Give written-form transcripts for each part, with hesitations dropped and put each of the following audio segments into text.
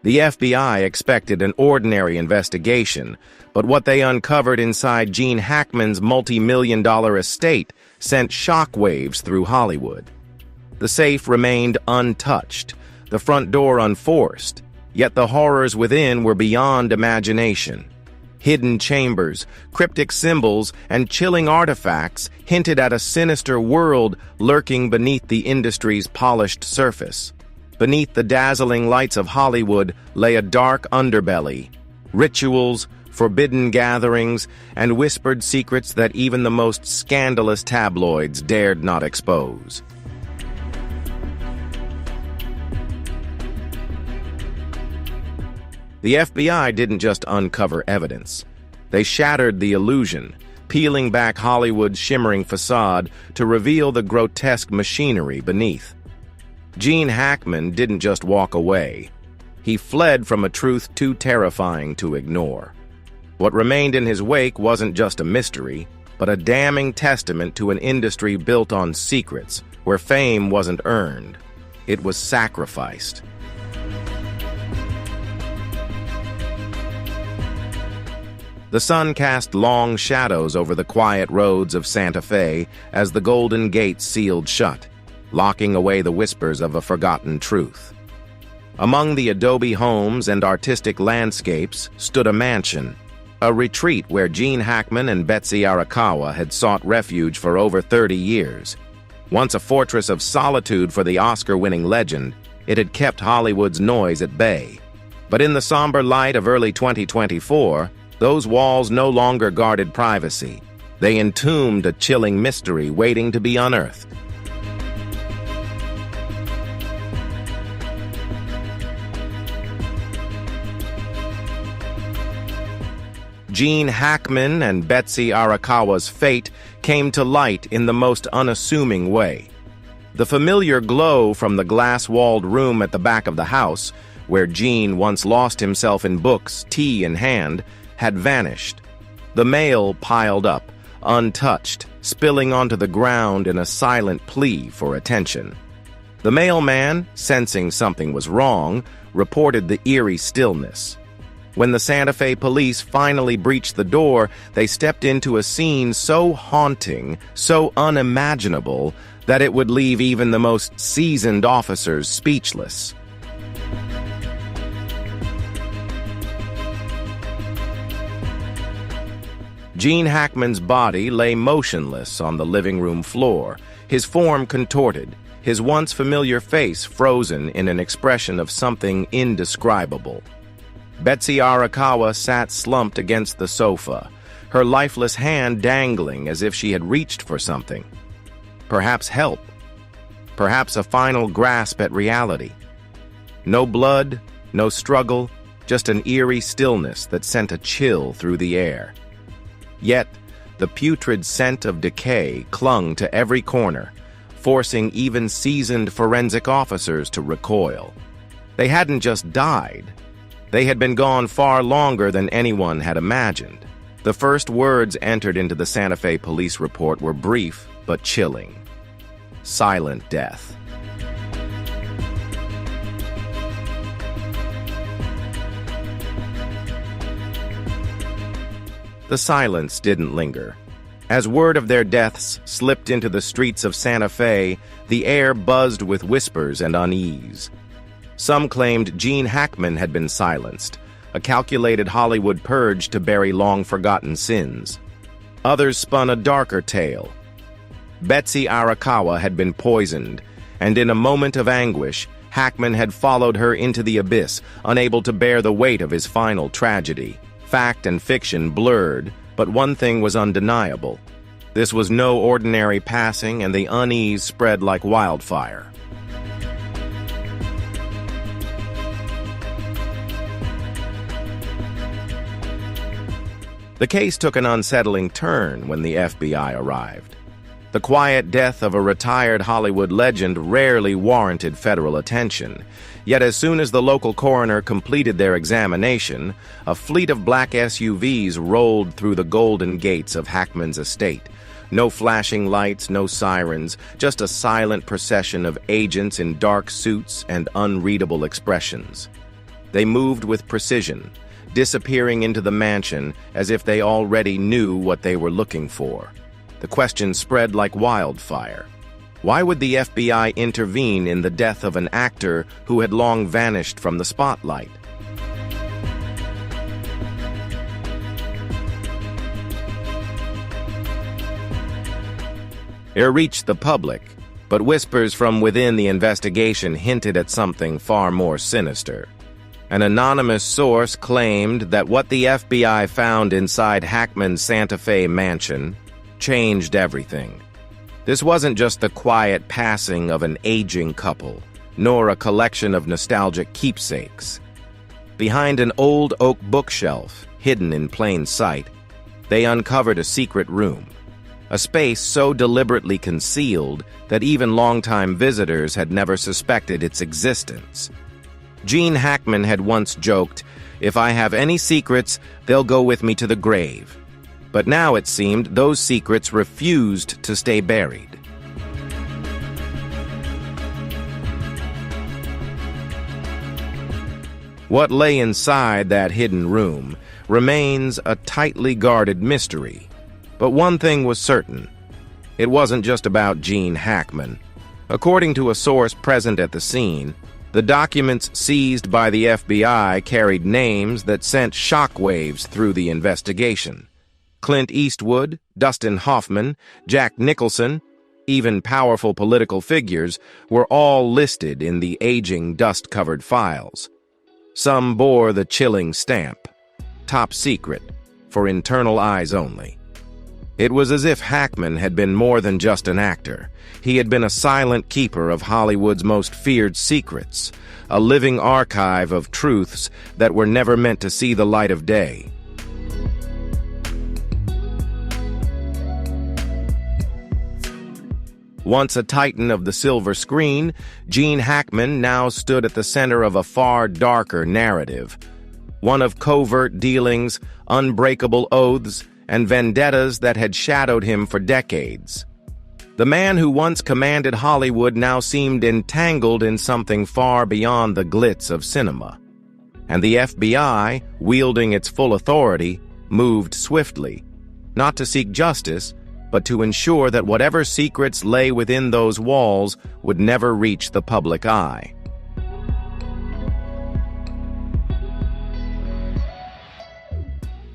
The FBI expected an ordinary investigation, but what they uncovered inside Gene Hackman's multi-million-dollar estate sent shockwaves through Hollywood. The safe remained untouched, the front door unforced, yet the horrors within were beyond imagination. Hidden chambers, cryptic symbols, and chilling artifacts hinted at a sinister world lurking beneath the industry's polished surface. Beneath the dazzling lights of Hollywood lay a dark underbelly, rituals, forbidden gatherings, and whispered secrets that even the most scandalous tabloids dared not expose. The FBI didn't just uncover evidence. They shattered the illusion, peeling back Hollywood's shimmering facade to reveal the grotesque machinery beneath. Gene Hackman didn't just walk away. He fled from a truth too terrifying to ignore. What remained in his wake wasn't just a mystery, but a damning testament to an industry built on secrets, where fame wasn't earned. It was sacrificed. The sun cast long shadows over the quiet roads of Santa Fe as the Golden Gates sealed shut, locking away the whispers of a forgotten truth. Among the adobe homes and artistic landscapes stood a mansion, a retreat where Gene Hackman and Betsy Arakawa had sought refuge for over 30 years. Once a fortress of solitude for the Oscar-winning legend, it had kept Hollywood's noise at bay. But in the somber light of early 2024, those walls no longer guarded privacy. They entombed a chilling mystery waiting to be unearthed. Gene Hackman and Betsy Arakawa's fate came to light in the most unassuming way. The familiar glow from the glass-walled room at the back of the house, where Gene once lost himself in books, tea in hand, had vanished. The mail piled up, untouched, spilling onto the ground in a silent plea for attention. The mailman, sensing something was wrong, reported the eerie stillness. When the Santa Fe police finally breached the door, they stepped into a scene so haunting, so unimaginable, that it would leave even the most seasoned officers speechless. Gene Hackman's body lay motionless on the living room floor, his form contorted, his once familiar face frozen in an expression of something indescribable. Betsy Arakawa sat slumped against the sofa, her lifeless hand dangling as if she had reached for something. Perhaps help. Perhaps a final grasp at reality. No blood, no struggle, just an eerie stillness that sent a chill through the air. Yet, the putrid scent of decay clung to every corner, forcing even seasoned forensic officers to recoil. They hadn't just died. They had been gone far longer than anyone had imagined. The first words entered into the Santa Fe police report were brief but chilling. Silent death. The silence didn't linger. As word of their deaths slipped into the streets of Santa Fe, the air buzzed with whispers and unease. Some claimed Gene Hackman had been silenced, a calculated Hollywood purge to bury long-forgotten sins. Others spun a darker tale. Betsy Arakawa had been poisoned, and in a moment of anguish, Hackman had followed her into the abyss, unable to bear the weight of his final tragedy. Fact and fiction blurred, but one thing was undeniable. This was no ordinary passing, and the unease spread like wildfire. The case took an unsettling turn when the FBI arrived. The quiet death of a retired Hollywood legend rarely warranted federal attention. Yet as soon as the local coroner completed their examination, a fleet of black SUVs rolled through the golden gates of Hackman's estate. No flashing lights, no sirens, just a silent procession of agents in dark suits and unreadable expressions. They moved with precision, disappearing into the mansion as if they already knew what they were looking for. The question spread like wildfire. Why would the FBI intervene in the death of an actor who had long vanished from the spotlight? It reached the public, but whispers from within the investigation hinted at something far more sinister. An anonymous source claimed that what the FBI found inside Hackman's Santa Fe mansion changed everything. This wasn't just the quiet passing of an aging couple, nor a collection of nostalgic keepsakes. Behind an old oak bookshelf, hidden in plain sight, they uncovered a secret room. A space so deliberately concealed that even longtime visitors had never suspected its existence. Gene Hackman had once joked, "If I have any secrets, they'll go with me to the grave." But now it seemed those secrets refused to stay buried. What lay inside that hidden room remains a tightly guarded mystery. But one thing was certain. It wasn't just about Gene Hackman. According to a source present at the scene, the documents seized by the FBI carried names that sent shockwaves through the investigation. Clint Eastwood, Dustin Hoffman, Jack Nicholson, even powerful political figures were all listed in the aging, dust-covered files. Some bore the chilling stamp, top secret, for internal eyes only. It was as if Hackman had been more than just an actor. He had been a silent keeper of Hollywood's most feared secrets, a living archive of truths that were never meant to see the light of day. Once a titan of the silver screen, Gene Hackman now stood at the center of a far darker narrative, one of covert dealings, unbreakable oaths, and vendettas that had shadowed him for decades. The man who once commanded Hollywood now seemed entangled in something far beyond the glitz of cinema. And the FBI, wielding its full authority, moved swiftly, not to seek justice, but to ensure that whatever secrets lay within those walls would never reach the public eye.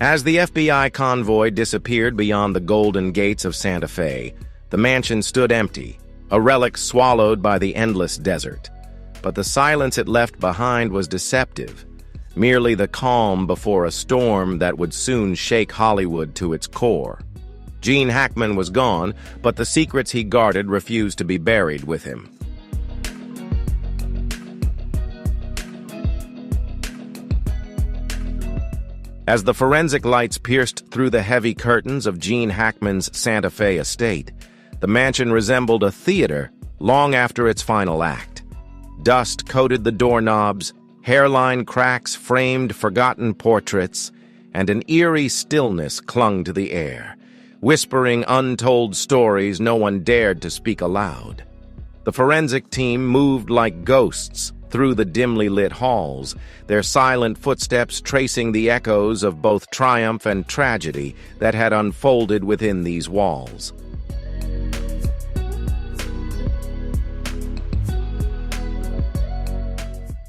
As the FBI convoy disappeared beyond the golden gates of Santa Fe, the mansion stood empty, a relic swallowed by the endless desert. But the silence it left behind was deceptive, merely the calm before a storm that would soon shake Hollywood to its core. Gene Hackman was gone, but the secrets he guarded refused to be buried with him. As the forensic lights pierced through the heavy curtains of Gene Hackman's Santa Fe estate, the mansion resembled a theater long after its final act. Dust coated the doorknobs, hairline cracks framed forgotten portraits, and an eerie stillness clung to the air, whispering untold stories no one dared to speak aloud. The forensic team moved like ghosts through the dimly lit halls, their silent footsteps tracing the echoes of both triumph and tragedy that had unfolded within these walls.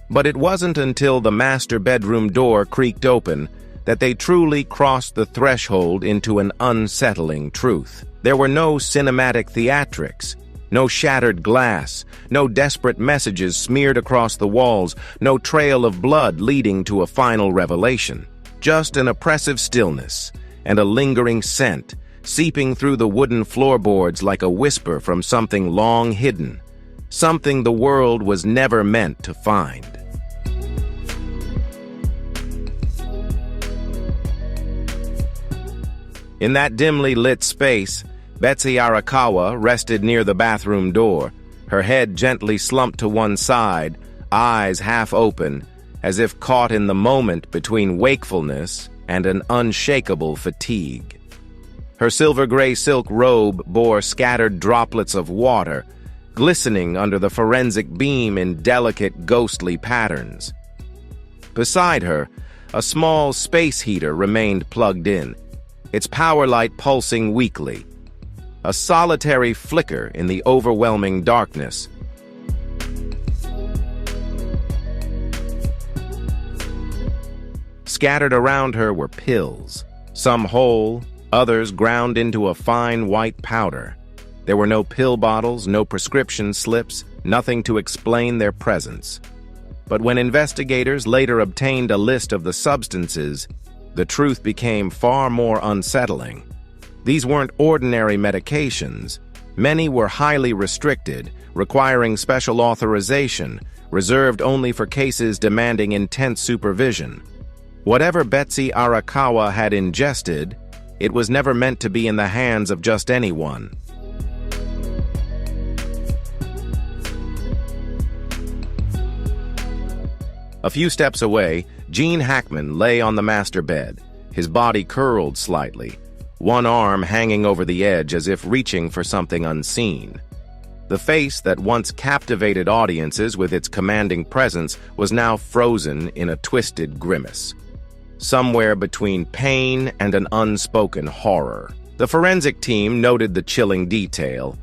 But it wasn't until the master bedroom door creaked open that they truly crossed the threshold into an unsettling truth. There were no cinematic theatrics, no shattered glass, no desperate messages smeared across the walls, no trail of blood leading to a final revelation. Just an oppressive stillness and a lingering scent seeping through the wooden floorboards like a whisper from something long hidden, something the world was never meant to find. In that dimly lit space, Betsy Arakawa rested near the bathroom door, her head gently slumped to one side, eyes half open, as if caught in the moment between wakefulness and an unshakable fatigue. Her silver-gray silk robe bore scattered droplets of water, glistening under the forensic beam in delicate, ghostly patterns. Beside her, a small space heater remained plugged in, its power light pulsing weakly. A solitary flicker in the overwhelming darkness. Scattered around her were pills, some whole, others ground into a fine white powder. There were no pill bottles, no prescription slips, nothing to explain their presence. But when investigators later obtained a list of the substances, the truth became far more unsettling. These weren't ordinary medications. Many were highly restricted, requiring special authorization, reserved only for cases demanding intense supervision. Whatever Betsy Arakawa had ingested, it was never meant to be in the hands of just anyone. A few steps away, Gene Hackman lay on the master bed, his body curled slightly, one arm hanging over the edge as if reaching for something unseen. The face that once captivated audiences with its commanding presence was now frozen in a twisted grimace, somewhere between pain and an unspoken horror. The forensic team noted the chilling detail.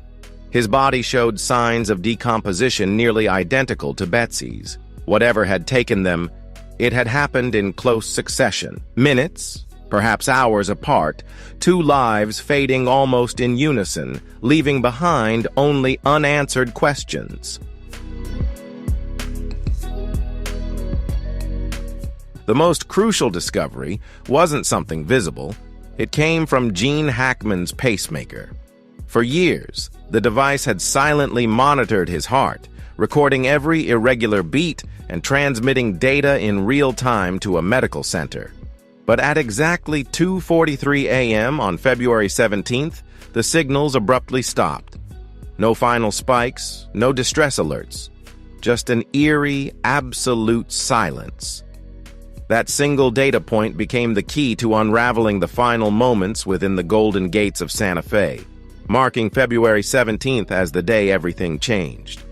His body showed signs of decomposition nearly identical to Betsy's. Whatever had taken them, it had happened in close succession. Minutes, perhaps hours apart, two lives fading almost in unison, leaving behind only unanswered questions. The most crucial discovery wasn't something visible. It came from Gene Hackman's pacemaker. For years, the device had silently monitored his heart, recording every irregular beat and transmitting data in real time to a medical center. But at exactly 2:43 a.m. on February 17th, the signals abruptly stopped. No final spikes, no distress alerts, just an eerie, absolute silence. That single data point became the key to unraveling the final moments within the Golden Gates of Santa Fe, marking February 17th as the day everything changed.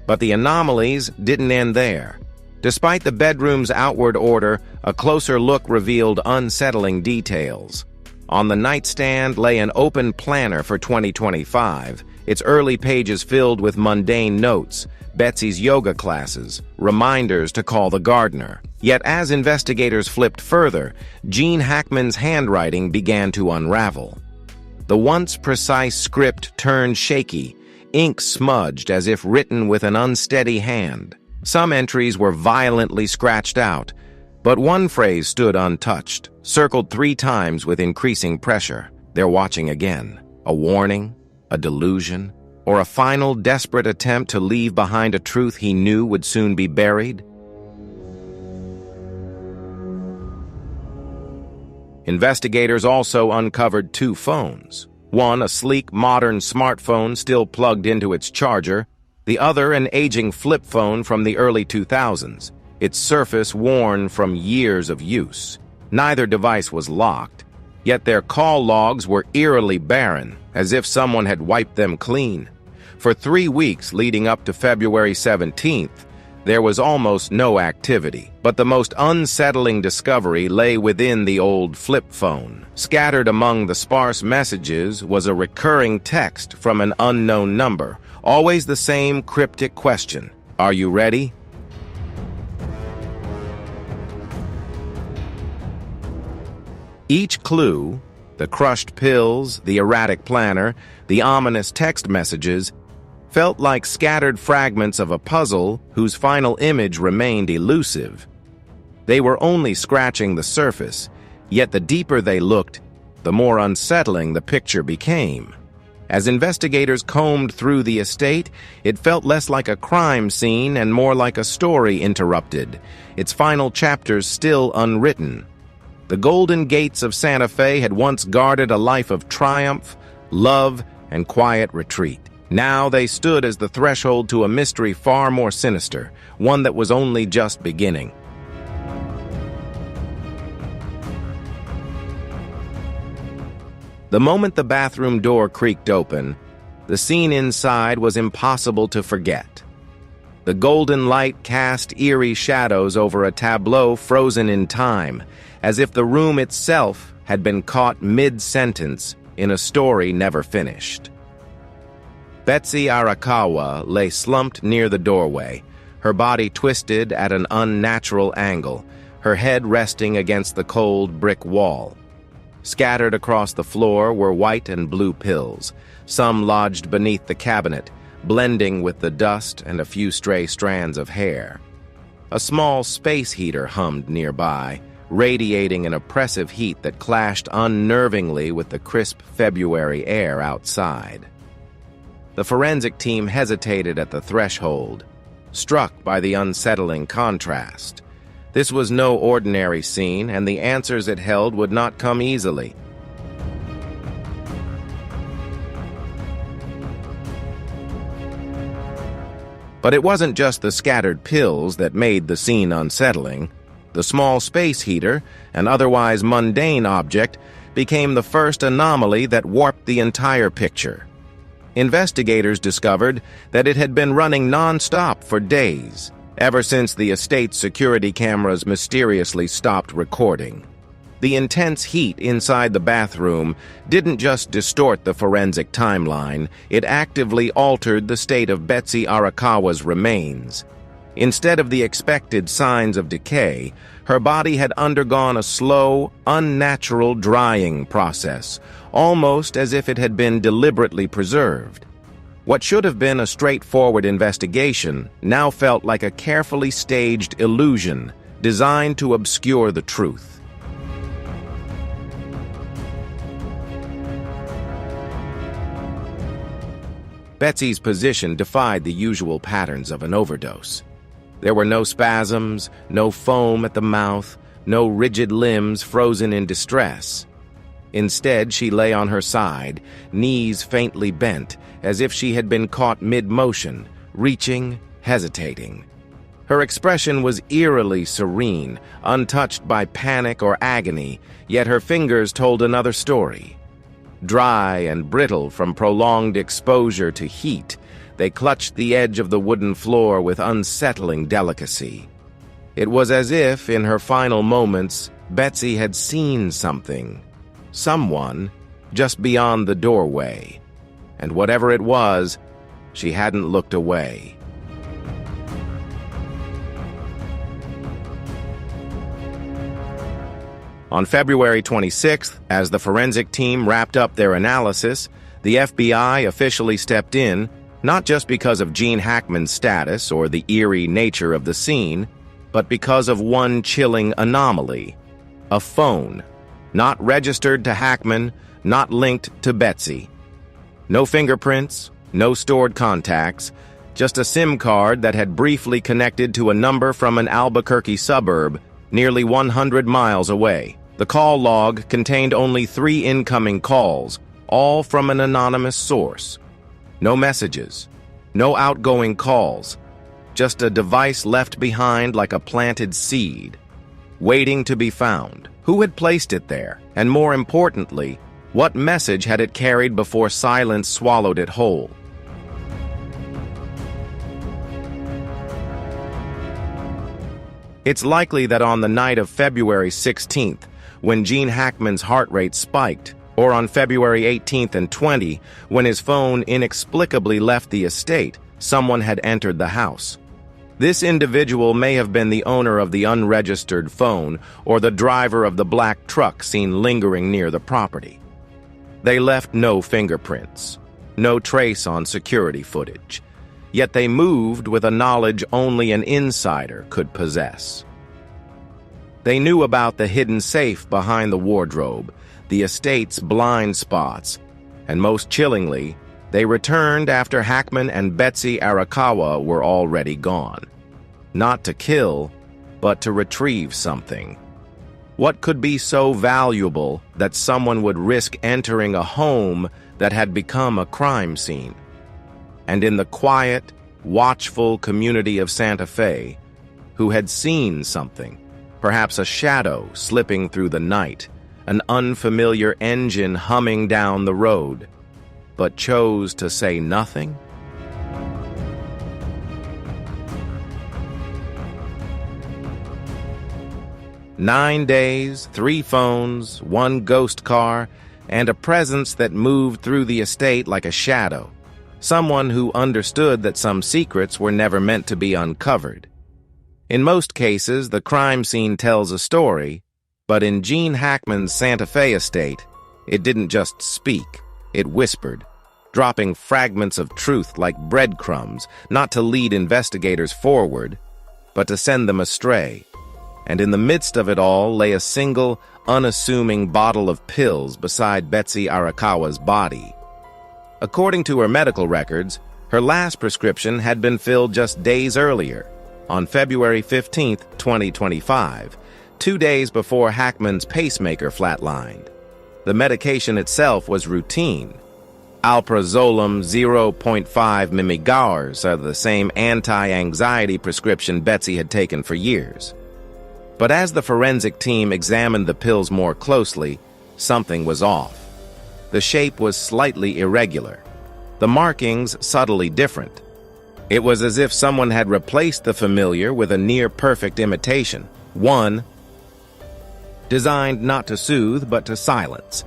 But the anomalies didn't end there. Despite the bedroom's outward order, a closer look revealed unsettling details. On the nightstand lay an open planner for 2025, its early pages filled with mundane notes, Betsy's yoga classes, reminders to call the gardener. Yet as investigators flipped further, Gene Hackman's handwriting began to unravel. The once precise script turned shaky, ink smudged as if written with an unsteady hand. Some entries were violently scratched out, but one phrase stood untouched, circled 3 times with increasing pressure. They're watching again. A warning, a delusion, or a final desperate attempt to leave behind a truth he knew would soon be buried? Investigators also uncovered 2 phones. One, a sleek, modern smartphone still plugged into its charger. The other, an aging flip phone from the early 2000s, its surface worn from years of use. Neither device was locked, yet their call logs were eerily barren, as if someone had wiped them clean. For 3 weeks leading up to February 17th, there was almost no activity, but the most unsettling discovery lay within the old flip phone. Scattered among the sparse messages was a recurring text from an unknown number, always the same cryptic question: "Are you ready?" Each clue, the crushed pills, the erratic planner, the ominous text messages, felt like scattered fragments of a puzzle whose final image remained elusive. They were only scratching the surface, yet the deeper they looked, the more unsettling the picture became. As investigators combed through the estate, it felt less like a crime scene and more like a story interrupted, its final chapters still unwritten. The Golden Gates of Santa Fe had once guarded a life of triumph, love, and quiet retreat. Now they stood as the threshold to a mystery far more sinister, one that was only just beginning. The moment the bathroom door creaked open, the scene inside was impossible to forget. The golden light cast eerie shadows over a tableau frozen in time, as if the room itself had been caught mid-sentence in a story never finished. Betsy Arakawa lay slumped near the doorway, her body twisted at an unnatural angle, her head resting against the cold brick wall. Scattered across the floor were white and blue pills, some lodged beneath the cabinet, blending with the dust and a few stray strands of hair. A small space heater hummed nearby, radiating an oppressive heat that clashed unnervingly with the crisp February air outside. The forensic team hesitated at the threshold, struck by the unsettling contrast. This was no ordinary scene, and the answers it held would not come easily. But it wasn't just the scattered pills that made the scene unsettling. The small space heater, an otherwise mundane object, became the first anomaly that warped the entire picture. Investigators discovered that it had been running non-stop for days, ever since the estate's security cameras mysteriously stopped recording. The intense heat inside the bathroom didn't just distort the forensic timeline, it actively altered the state of Betsy Arakawa's remains. Instead of the expected signs of decay, her body had undergone a slow, unnatural drying process, almost as if it had been deliberately preserved. What should have been a straightforward investigation now felt like a carefully staged illusion designed to obscure the truth. Betsy's position defied the usual patterns of an overdose. There were no spasms, no foam at the mouth, no rigid limbs frozen in distress. Instead, she lay on her side, knees faintly bent, as if she had been caught mid-motion, reaching, hesitating. Her expression was eerily serene, untouched by panic or agony, yet her fingers told another story. Dry and brittle from prolonged exposure to heat, they clutched the edge of the wooden floor with unsettling delicacy. It was as if, in her final moments, Betsy had seen something. Someone, just beyond the doorway. And whatever it was, she hadn't looked away. On February 26th, as the forensic team wrapped up their analysis, the FBI officially stepped in, not just because of Gene Hackman's status or the eerie nature of the scene, but because of one chilling anomaly: a phone, not registered to Hackman, not linked to Betsy. No fingerprints, no stored contacts, just a SIM card that had briefly connected to a number from an Albuquerque suburb nearly 100 miles away. The call log contained only 3 incoming calls, all from an anonymous source. No messages, no outgoing calls, just a device left behind like a planted seed, waiting to be found. Who had placed it there? And more importantly, what message had it carried before silence swallowed it whole? It's likely that on the night of February 16th, when Gene Hackman's heart rate spiked, or on February 18th and 20, when his phone inexplicably left the estate, someone had entered the house. This individual may have been the owner of the unregistered phone or the driver of the black truck seen lingering near the property. They left no fingerprints, no trace on security footage, yet they moved with a knowledge only an insider could possess. They knew about the hidden safe behind the wardrobe, the estate's blind spots, and most chillingly, they returned after Hackman and Betsy Arakawa were already gone. Not to kill, but to retrieve something. What could be so valuable that someone would risk entering a home that had become a crime scene? And in the quiet, watchful community of Santa Fe, who had seen something, perhaps a shadow slipping through the night, an unfamiliar engine humming down the road, but chose to say nothing? "9 days, 3 phones, 1 ghost car, and a presence that moved through the estate like a shadow. Someone who understood that some secrets were never meant to be uncovered." In most cases, the crime scene tells a story, but in Gene Hackman's Santa Fe estate, it didn't just speak, it whispered, dropping fragments of truth like breadcrumbs, not to lead investigators forward, but to send them astray. And in the midst of it all lay a single, unassuming bottle of pills beside Betsy Arakawa's body. According to her medical records, her last prescription had been filled just days earlier, on February 15, 2025, 2 days before Hackman's pacemaker flatlined. The medication itself was routine. Alprazolam 0.5 mg are the same anti-anxiety prescription Betsy had taken for years. But as the forensic team examined the pills more closely, something was off. The shape was slightly irregular, the markings subtly different. It was as if someone had replaced the familiar with a near-perfect imitation, one designed not to soothe but to silence.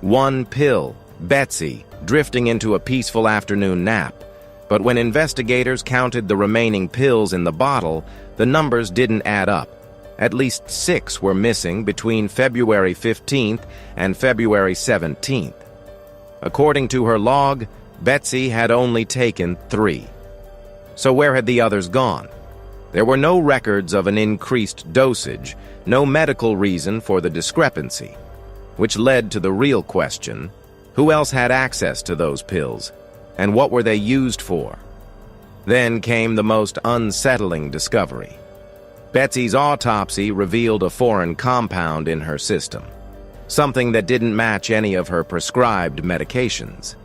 One pill, Betsy, drifting into a peaceful afternoon nap. But when investigators counted the remaining pills in the bottle, the numbers didn't add up. At least 6 were missing between February 15th and February 17th. According to her log, Betsy had only taken 3. So where had the others gone? There were no records of an increased dosage, no medical reason for the discrepancy, which led to the real question: who else had access to those pills, and what were they used for? Then came the most unsettling discovery. Betsy's autopsy revealed a foreign compound in her system, something that didn't match any of her prescribed medications.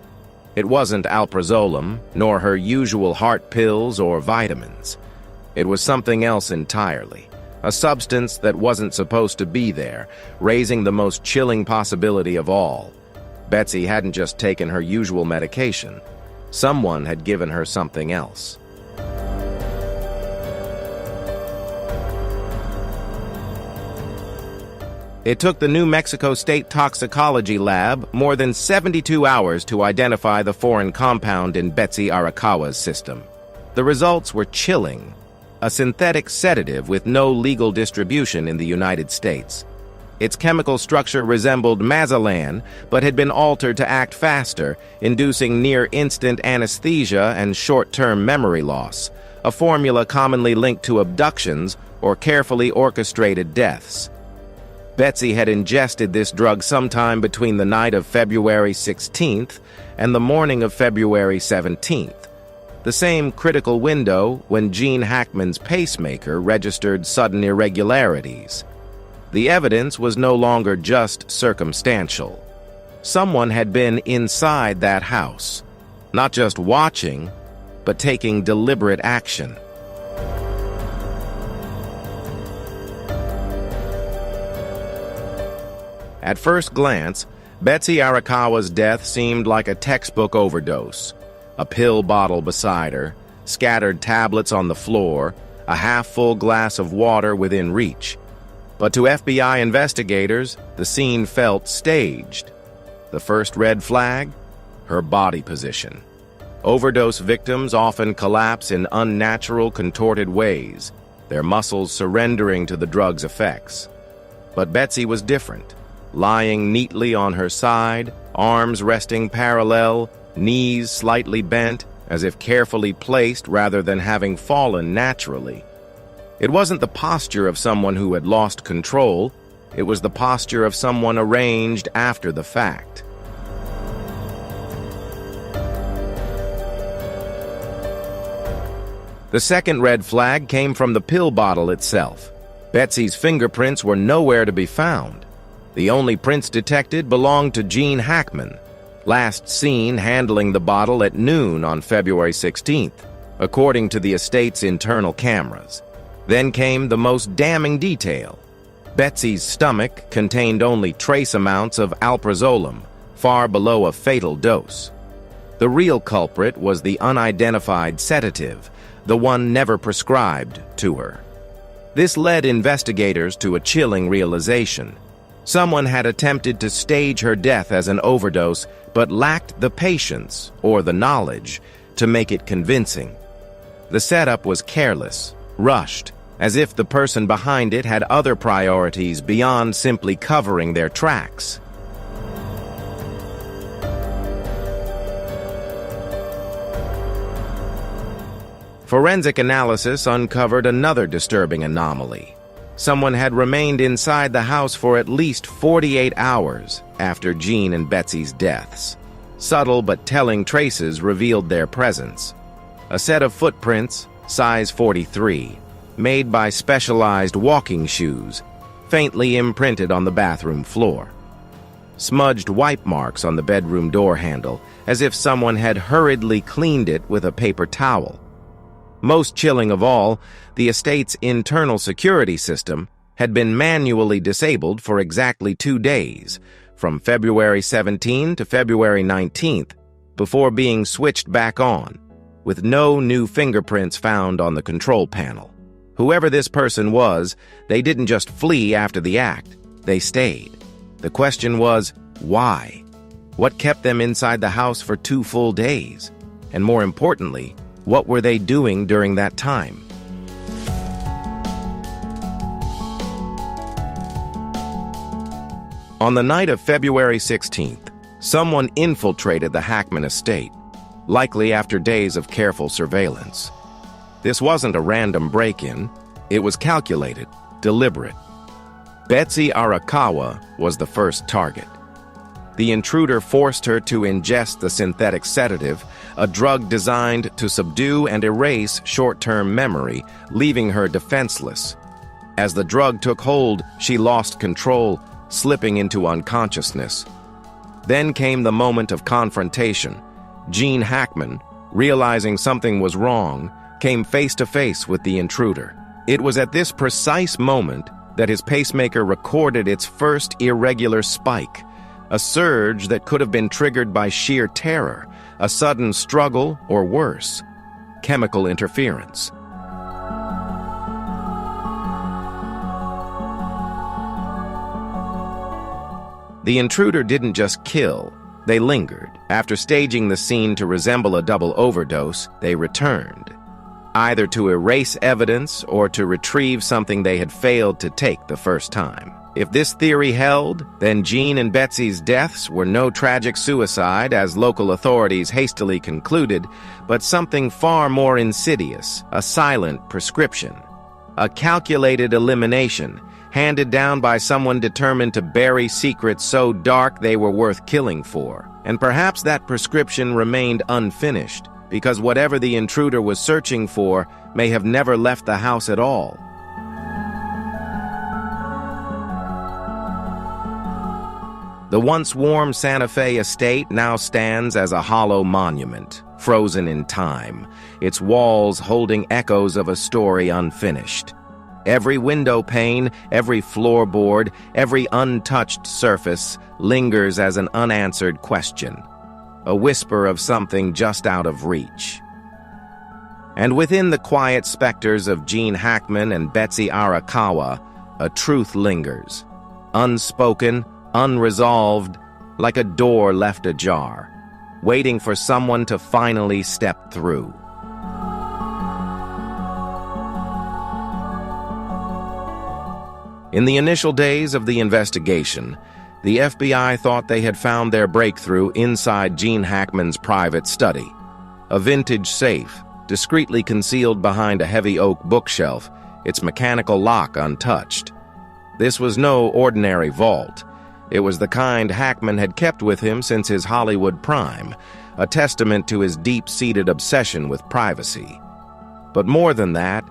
It wasn't alprazolam, nor her usual heart pills or vitamins. It was something else entirely, a substance that wasn't supposed to be there, raising the most chilling possibility of all. Betsy hadn't just taken her usual medication. Someone had given her something else. It took the New Mexico State Toxicology Lab more than 72 hours to identify the foreign compound in Betsy Arakawa's system. The results were chilling: a synthetic sedative with no legal distribution in the United States. Its chemical structure resembled mazalan, but had been altered to act faster, inducing near-instant anesthesia and short-term memory loss, a formula commonly linked to abductions or carefully orchestrated deaths. Betsy had ingested this drug sometime between the night of February 16th and the morning of February 17th, the same critical window when Gene Hackman's pacemaker registered sudden irregularities. The evidence was no longer just circumstantial. Someone had been inside that house, not just watching, but taking deliberate action. At first glance, Betsy Arakawa's death seemed like a textbook overdose. A pill bottle beside her, scattered tablets on the floor, a half-full glass of water within reach. But to FBI investigators, the scene felt staged. The first red flag? Her body position. Overdose victims often collapse in unnatural, contorted ways, their muscles surrendering to the drug's effects. But Betsy was different. Lying neatly on her side, arms resting parallel, knees slightly bent, as if carefully placed rather than having fallen naturally. It wasn't the posture of someone who had lost control, it was the posture of someone arranged after the fact. The second red flag came from the pill bottle itself. Betsy's fingerprints were nowhere to be found. The only prints detected belonged to Gene Hackman, last seen handling the bottle at noon on February 16th, according to the estate's internal cameras. Then came the most damning detail. Betsy's stomach contained only trace amounts of alprazolam, far below a fatal dose. The real culprit was the unidentified sedative, the one never prescribed to her. This led investigators to a chilling realization. Someone had attempted to stage her death as an overdose, but lacked the patience or the knowledge to make it convincing. The setup was careless, rushed, as if the person behind it had other priorities beyond simply covering their tracks. Forensic analysis uncovered another disturbing anomaly. Someone had remained inside the house for at least 48 hours after Gene and Betsy's deaths. Subtle but telling traces revealed their presence. A set of footprints, size 43, made by specialized walking shoes, faintly imprinted on the bathroom floor. Smudged wipe marks on the bedroom door handle, as if someone had hurriedly cleaned it with a paper towel. Most chilling of all, the estate's internal security system had been manually disabled for exactly 2 days, from February 17 to February 19th, before being switched back on, with no new fingerprints found on the control panel. Whoever this person was, they didn't just flee after the act, they stayed. The question was, why? What kept them inside the house for 2 full days? And more importantly, what were they doing during that time? On the night of February 16th, someone infiltrated the Hackman estate, likely after days of careful surveillance. This wasn't a random break-in. It was calculated, deliberate. Betsy Arakawa was the first target. The intruder forced her to ingest the synthetic sedative, a drug designed to subdue and erase short-term memory, leaving her defenseless. As the drug took hold, she lost control, slipping into unconsciousness. Then came the moment of confrontation. Gene Hackman, realizing something was wrong, came face to face with the intruder. It was at this precise moment that his pacemaker recorded its first irregular spike, a surge that could have been triggered by sheer terror, a sudden struggle, or worse, chemical interference. The intruder didn't just kill, they lingered. After staging the scene to resemble a double overdose, they returned, either to erase evidence or to retrieve something they had failed to take the first time. If this theory held, then Gene and Betsy's deaths were no tragic suicide, as local authorities hastily concluded, but something far more insidious, a silent prescription, a calculated elimination, handed down by someone determined to bury secrets so dark they were worth killing for. And perhaps that prescription remained unfinished, because whatever the intruder was searching for may have never left the house at all. The once warm Santa Fe estate now stands as a hollow monument, frozen in time, its walls holding echoes of a story unfinished. Every window pane, every floorboard, every untouched surface lingers as an unanswered question, a whisper of something just out of reach. And within the quiet specters of Gene Hackman and Betsy Arakawa, a truth lingers, unspoken, unresolved, like a door left ajar, waiting for someone to finally step through. In the initial days of the investigation, the FBI thought they had found their breakthrough inside Gene Hackman's private study, a vintage safe, discreetly concealed behind a heavy oak bookshelf, its mechanical lock untouched. This was no ordinary vault. It was the kind Hackman had kept with him since his Hollywood prime, a testament to his deep-seated obsession with privacy. But more than that,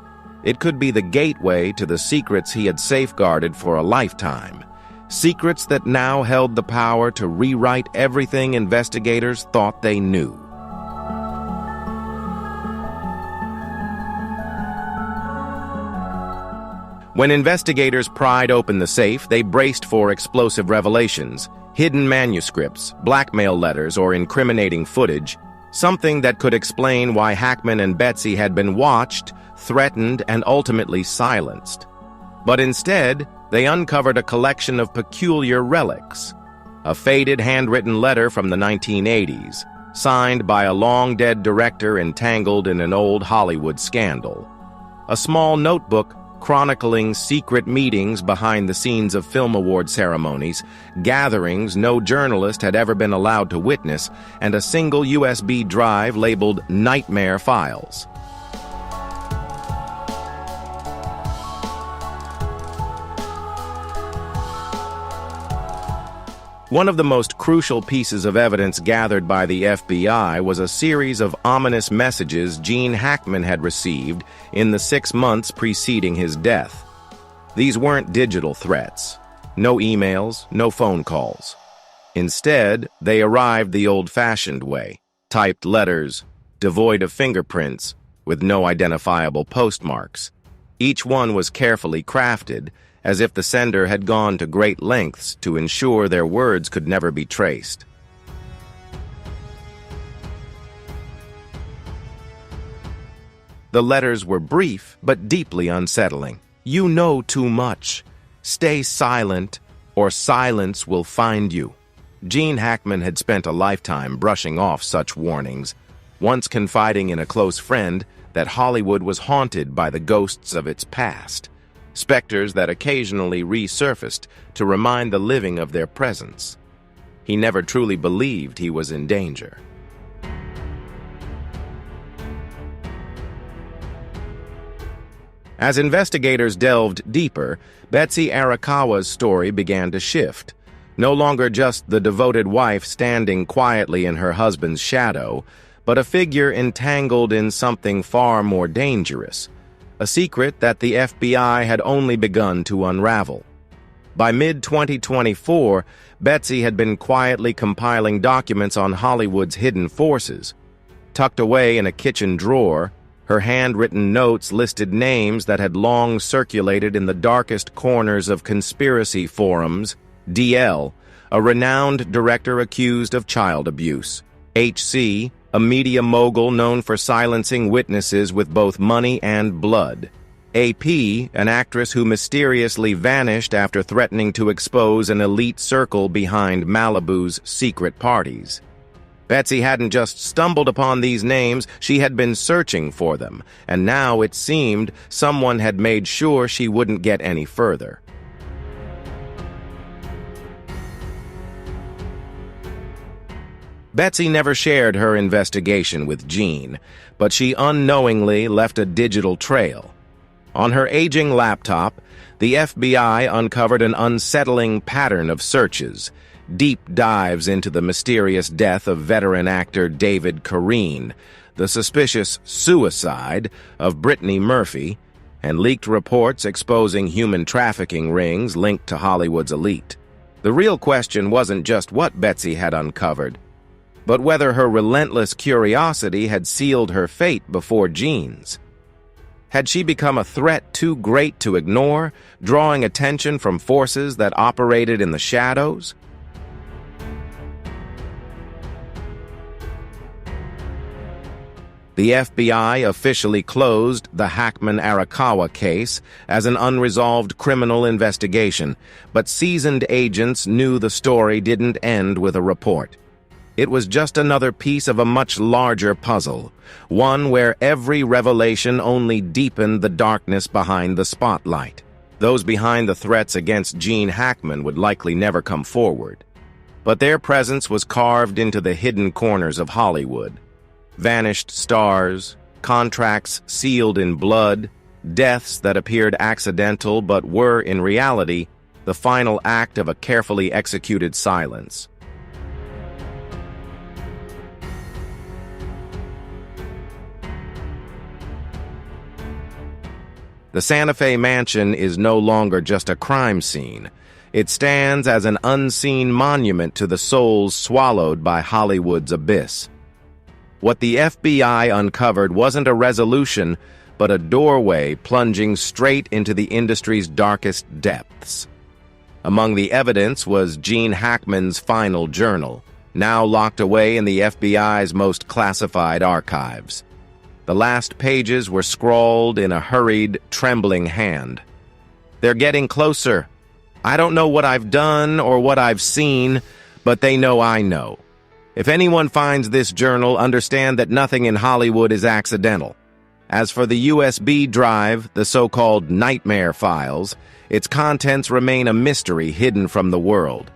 it could be the gateway to the secrets he had safeguarded for a lifetime, secrets that now held the power to rewrite everything investigators thought they knew. When investigators pried open the safe, they braced for explosive revelations, hidden manuscripts, blackmail letters, or incriminating footage, something that could explain why Hackman and Betsy had been watched, threatened, and ultimately silenced. But instead, they uncovered a collection of peculiar relics. A faded handwritten letter from the 1980s, signed by a long-dead director entangled in an old Hollywood scandal. A small notebook chronicling secret meetings behind the scenes of film award ceremonies, gatherings no journalist had ever been allowed to witness, and a single USB drive labeled Nightmare Files. One of the most crucial pieces of evidence gathered by the FBI was a series of ominous messages Gene Hackman had received in the 6 months preceding his death. These weren't digital threats. No emails, no phone calls. Instead, they arrived the old-fashioned way, typed letters, devoid of fingerprints, with no identifiable postmarks. Each one was carefully crafted, as if the sender had gone to great lengths to ensure their words could never be traced. The letters were brief but deeply unsettling. "You know too much. Stay silent, or silence will find you." Gene Hackman had spent a lifetime brushing off such warnings, once confiding in a close friend that Hollywood was haunted by the ghosts of its past. Specters that occasionally resurfaced to remind the living of their presence. He never truly believed he was in danger. As investigators delved deeper, Betsy Arakawa's story began to shift. No longer just the devoted wife standing quietly in her husband's shadow, but a figure entangled in something far more dangerous. A secret that the FBI had only begun to unravel. By mid-2024, Betsy had been quietly compiling documents on Hollywood's hidden forces. Tucked away in a kitchen drawer, her handwritten notes listed names that had long circulated in the darkest corners of conspiracy forums. DL, a renowned director accused of child abuse. HC, a media mogul known for silencing witnesses with both money and blood. AP, an actress who mysteriously vanished after threatening to expose an elite circle behind Malibu's secret parties. Betsy hadn't just stumbled upon these names, she had been searching for them, and now it seemed someone had made sure she wouldn't get any further. Betsy never shared her investigation with Gene, but she unknowingly left a digital trail. On her aging laptop, the FBI uncovered an unsettling pattern of searches, deep dives into the mysterious death of veteran actor David Careen, the suspicious suicide of Brittany Murphy, and leaked reports exposing human trafficking rings linked to Hollywood's elite. The real question wasn't just what Betsy had uncovered, but whether her relentless curiosity had sealed her fate before Gene's. Had she become a threat too great to ignore, drawing attention from forces that operated in the shadows? The FBI officially closed the Hackman-Arakawa case as an unresolved criminal investigation, but seasoned agents knew the story didn't end with a report. It was just another piece of a much larger puzzle, one where every revelation only deepened the darkness behind the spotlight. Those behind the threats against Gene Hackman would likely never come forward, but their presence was carved into the hidden corners of Hollywood. Vanished stars, contracts sealed in blood, deaths that appeared accidental but were, in reality, the final act of a carefully executed silence. The Santa Fe mansion is no longer just a crime scene. It stands as an unseen monument to the souls swallowed by Hollywood's abyss. What the FBI uncovered wasn't a resolution, but a doorway plunging straight into the industry's darkest depths. Among the evidence was Gene Hackman's final journal, now locked away in the FBI's most classified archives. The last pages were scrawled in a hurried, trembling hand. "They're getting closer. I don't know what I've done or what I've seen, but they know I know. If anyone finds this journal, understand that nothing in Hollywood is accidental. As for the USB drive, the so-called nightmare files, its contents remain a mystery hidden from the world.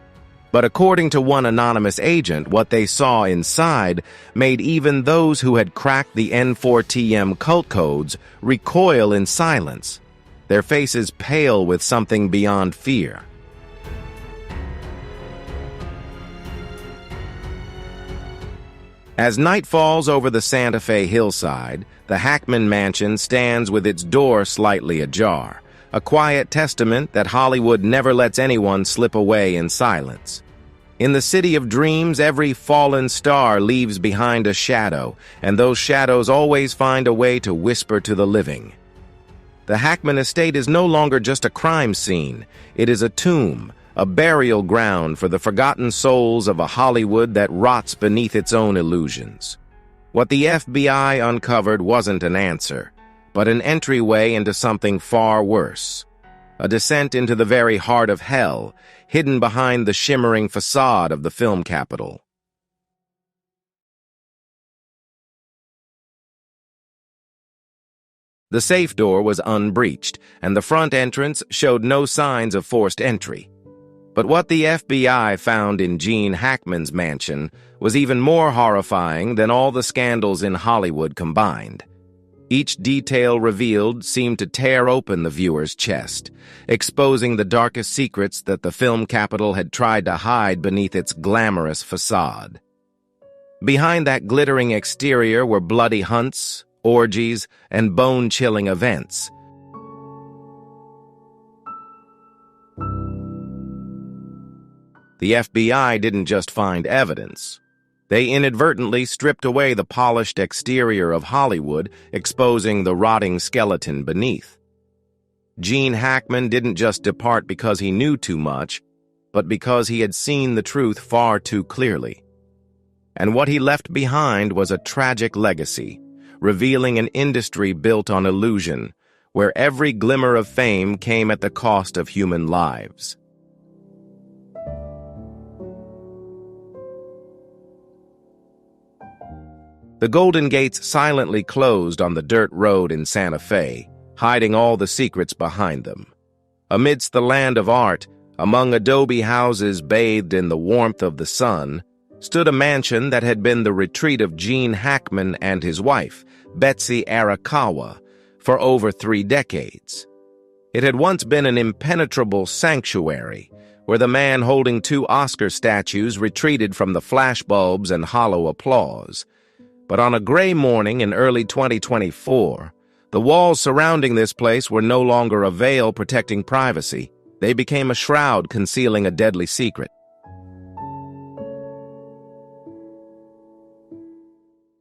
But according to one anonymous agent, what they saw inside made even those who had cracked the N4TM cult codes recoil in silence, their faces pale with something beyond fear." As night falls over the Santa Fe hillside, the Hackman mansion stands with its door slightly ajar, a quiet testament that Hollywood never lets anyone slip away in silence. In the city of dreams, every fallen star leaves behind a shadow, and those shadows always find a way to whisper to the living. The Hackman estate is no longer just a crime scene. It is a tomb, a burial ground for the forgotten souls of a Hollywood that rots beneath its own illusions. What the FBI uncovered wasn't an answer, but an entryway into something far worse. A descent into the very heart of hell, hidden behind the shimmering facade of the film capital. The safe door was unbreached, and the front entrance showed no signs of forced entry. But what the FBI found in Gene Hackman's mansion was even more horrifying than all the scandals in Hollywood combined. Each detail revealed seemed to tear open the viewer's chest, exposing the darkest secrets that the film capital had tried to hide beneath its glamorous facade. Behind that glittering exterior were bloody hunts, orgies, and bone-chilling events. The FBI didn't just find evidence. They inadvertently stripped away the polished exterior of Hollywood, exposing the rotting skeleton beneath. Gene Hackman didn't just depart because he knew too much, but because he had seen the truth far too clearly. And what he left behind was a tragic legacy, revealing an industry built on illusion, where every glimmer of fame came at the cost of human lives. The Golden Gates silently closed on the dirt road in Santa Fe, hiding all the secrets behind them. Amidst the land of art, among adobe houses bathed in the warmth of the sun, stood a mansion that had been the retreat of Gene Hackman and his wife, Betsy, for over 3 decades. It had once been an impenetrable sanctuary, where the man holding 2 Oscar statues retreated from the flashbulbs and hollow applause. But on a gray morning in early 2024, the walls surrounding this place were no longer a veil protecting privacy. They became a shroud concealing a deadly secret.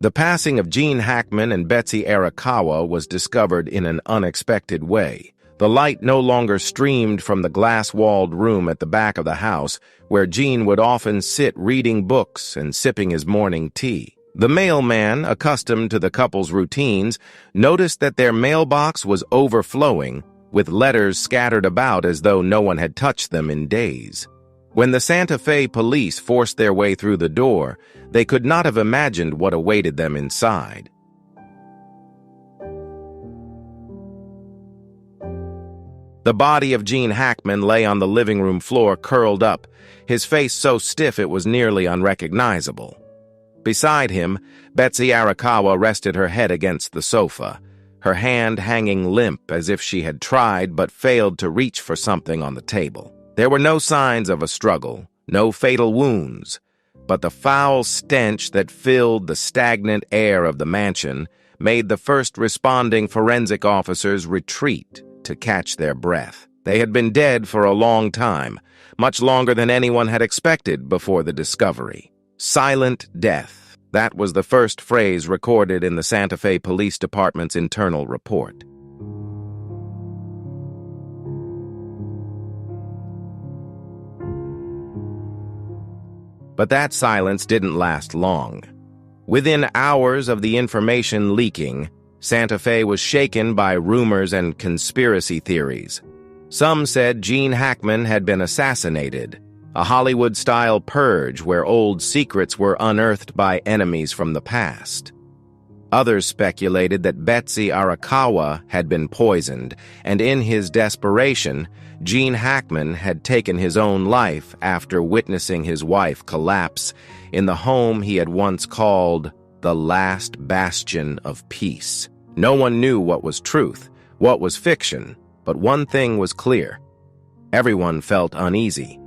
The passing of Gene Hackman and Betsy was discovered in an unexpected way. The light no longer streamed from the glass-walled room at the back of the house, where Gene would often sit reading books and sipping his morning tea. The mailman, accustomed to the couple's routines, noticed that their mailbox was overflowing, with letters scattered about as though no one had touched them in days. When the Santa Fe police forced their way through the door, they could not have imagined what awaited them inside. The body of Gene Hackman lay on the living room floor curled up, his face so stiff it was nearly unrecognizable. Beside him, Betsy rested her head against the sofa, her hand hanging limp as if she had tried but failed to reach for something on the table. There were no signs of a struggle, no fatal wounds, but the foul stench that filled the stagnant air of the mansion made the first responding forensic officers retreat to catch their breath. They had been dead for a long time, much longer than anyone had expected before the discovery. Silent death, That was the first phrase recorded in the Santa Fe Police Department's internal report. But that silence didn't last long. Within hours of the information leaking, Santa Fe was shaken by rumors and conspiracy theories. Some said Gene Hackman had been assassinated, a Hollywood-style purge where old secrets were unearthed by enemies from the past. Others speculated that Betsy Arakawa had been poisoned, and in his desperation, Gene Hackman had taken his own life after witnessing his wife collapse in the home he had once called the last bastion of peace. No one knew what was truth, what was fiction, but one thing was clear. Everyone felt uneasy.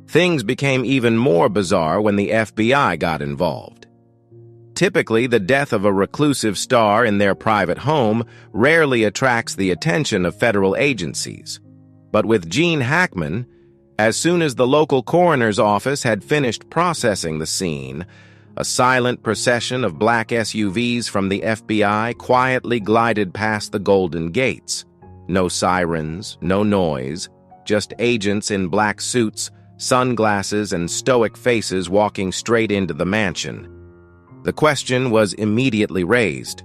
Things became even more bizarre when the FBI got involved. Typically, the death of a reclusive star in their private home rarely attracts the attention of federal agencies. But with Gene Hackman, as soon as the local coroner's office had finished processing the scene, a silent procession of black SUVs from the FBI quietly glided past the Golden Gates. No sirens, no noise, just agents in black suits, sunglasses, and stoic faces walking straight into the mansion. The question was immediately raised.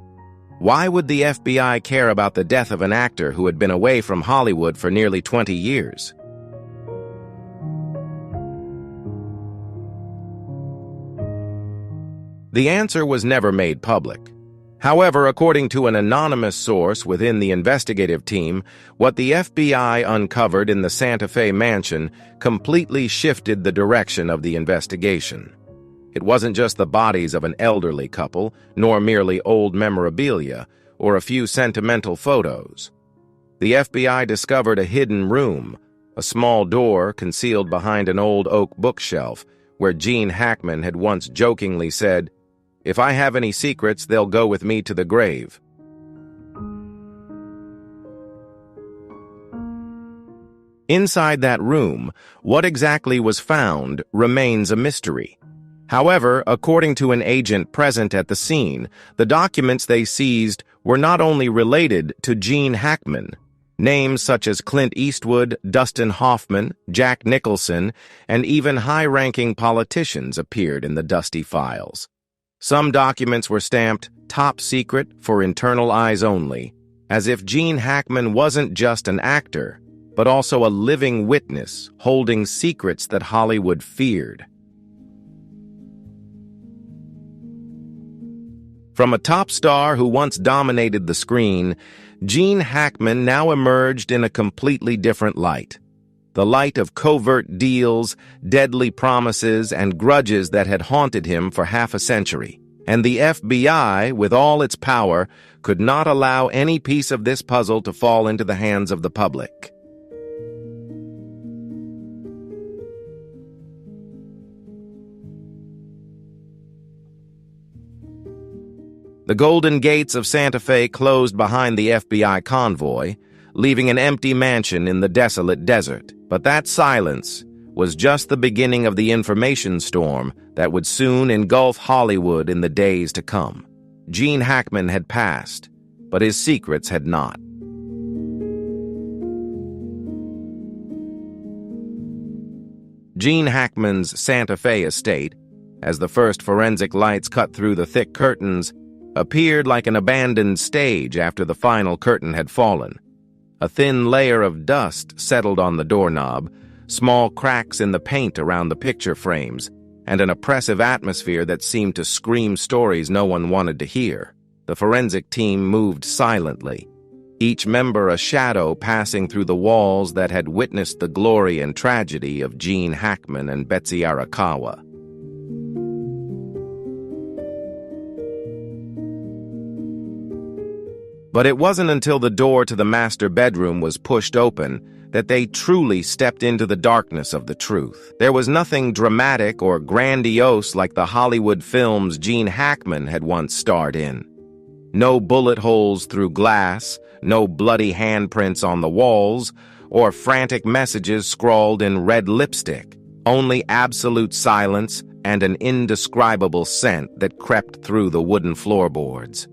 Why would the FBI care about the death of an actor who had been away from Hollywood for nearly 20 years? The answer was never made public. However, according to an anonymous source within the investigative team, what the FBI uncovered in the Santa Fe mansion completely shifted the direction of the investigation. It wasn't just the bodies of an elderly couple, nor merely old memorabilia or a few sentimental photos. The FBI discovered a hidden room, a small door concealed behind an old oak bookshelf, where Gene Hackman had once jokingly said, "If I have any secrets, they'll go with me to the grave." Inside that room, what exactly was found remains a mystery. However, according to an agent present at the scene, the documents they seized were not only related to Gene Hackman. Names such as Clint Eastwood, Dustin Hoffman, Jack Nicholson, and even high-ranking politicians appeared in the dusty files. Some documents were stamped "top secret for internal eyes only," as if Gene Hackman wasn't just an actor, but also a living witness holding secrets that Hollywood feared. From a top star who once dominated the screen, Gene Hackman now emerged in a completely different light. The light of covert deals, deadly promises, and grudges that had haunted him for half a century. And the FBI, with all its power, could not allow any piece of this puzzle to fall into the hands of the public. The Golden Gates of Santa Fe closed behind the FBI convoy, leaving an empty mansion in the desolate desert. But that silence was just the beginning of the information storm that would soon engulf Hollywood in the days to come. Gene Hackman had passed, but his secrets had not. Gene Hackman's Santa Fe estate, as the first forensic lights cut through the thick curtains, appeared like an abandoned stage after the final curtain had fallen. A thin layer of dust settled on the doorknob, small cracks in the paint around the picture frames, and an oppressive atmosphere that seemed to scream stories no one wanted to hear. The forensic team moved silently, each member a shadow passing through the walls that had witnessed the glory and tragedy of Gene Hackman and Betsy Arakawa. But it wasn't until the door to the master bedroom was pushed open that they truly stepped into the darkness of the truth. There was nothing dramatic or grandiose like the Hollywood films Gene Hackman had once starred in. No bullet holes through glass, no bloody handprints on the walls, or frantic messages scrawled in red lipstick. Only absolute silence and an indescribable scent that crept through the wooden floorboards.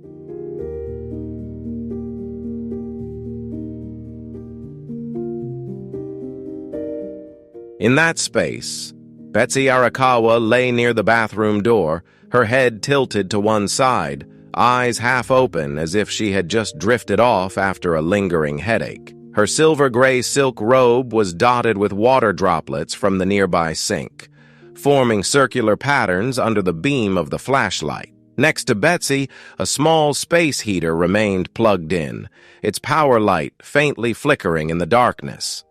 In that space, Betsy Arakawa lay near the bathroom door, her head tilted to one side, eyes half open as if she had just drifted off after a lingering headache. Her silver-gray silk robe was dotted with water droplets from the nearby sink, forming circular patterns under the beam of the flashlight. Next to Betsy, a small space heater remained plugged in, its power light faintly flickering in the darkness.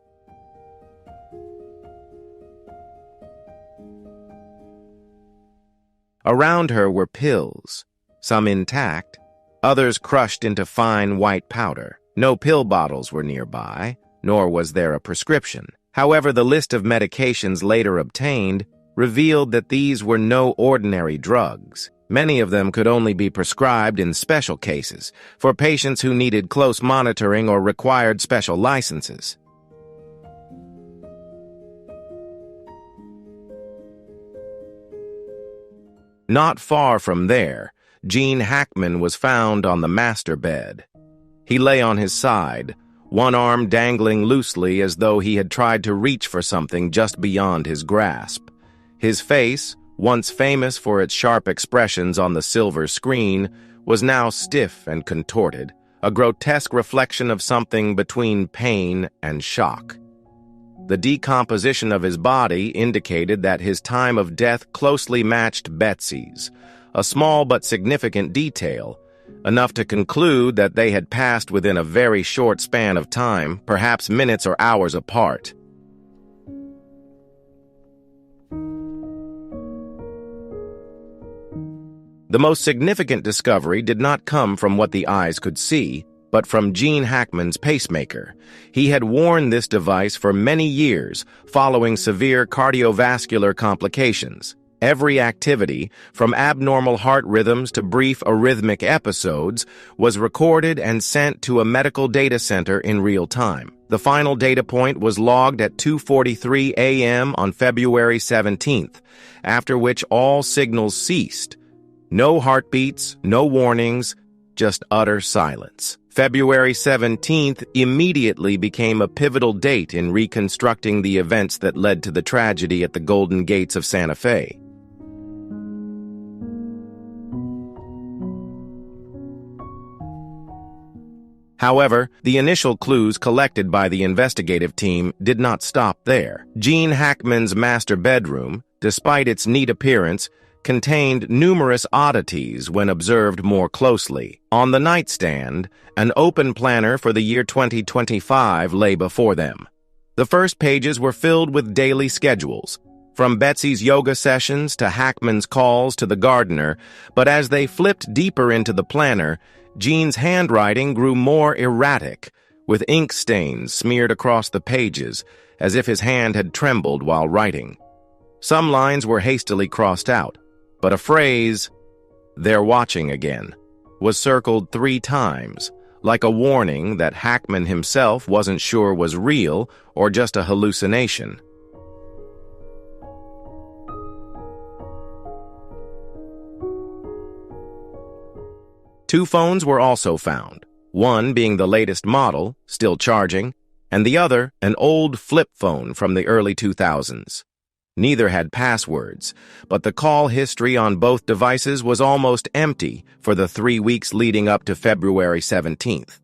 Around her were pills, some intact, others crushed into fine white powder. No pill bottles were nearby, nor was there a prescription. However, the list of medications later obtained revealed that these were no ordinary drugs. Many of them could only be prescribed in special cases, for patients who needed close monitoring or required special licenses. Not far from there, Gene Hackman was found on the master bed. He lay on his side, one arm dangling loosely as though he had tried to reach for something just beyond his grasp. His face, once famous for its sharp expressions on the silver screen, was now stiff and contorted, a grotesque reflection of something between pain and shock. The decomposition of his body indicated that his time of death closely matched Betsy's, a small but significant detail, enough to conclude that they had passed within a very short span of time, perhaps minutes or hours apart. The most significant discovery did not come from what the eyes could see, but from Gene Hackman's pacemaker. He had worn this device for many years, following severe cardiovascular complications. Every activity, from abnormal heart rhythms to brief arrhythmic episodes, was recorded and sent to a medical data center in real time. The final data point was logged at 2:43 a.m. on February 17th, after which all signals ceased. No heartbeats, no warnings, just utter silence. February 17th immediately became a pivotal date in reconstructing the events that led to the tragedy at the Golden Gates of Santa Fe. However, the initial clues collected by the investigative team did not stop there. Gene Hackman's master bedroom, despite its neat appearance, contained numerous oddities when observed more closely. On the nightstand, an open planner for the year 2025 lay before them. The first pages were filled with daily schedules, from Betsy's yoga sessions to Hackman's calls to the gardener, but as they flipped deeper into the planner, Gene's handwriting grew more erratic, with ink stains smeared across the pages, as if his hand had trembled while writing. Some lines were hastily crossed out, but a phrase, "They're watching again," was circled 3 times, like a warning that Hackman himself wasn't sure was real or just a hallucination. Two phones were also found, one being the latest model, still charging, and the other an old flip phone from the early 2000s. Neither had passwords, but the call history on both devices was almost empty for the 3 weeks leading up to February 17th.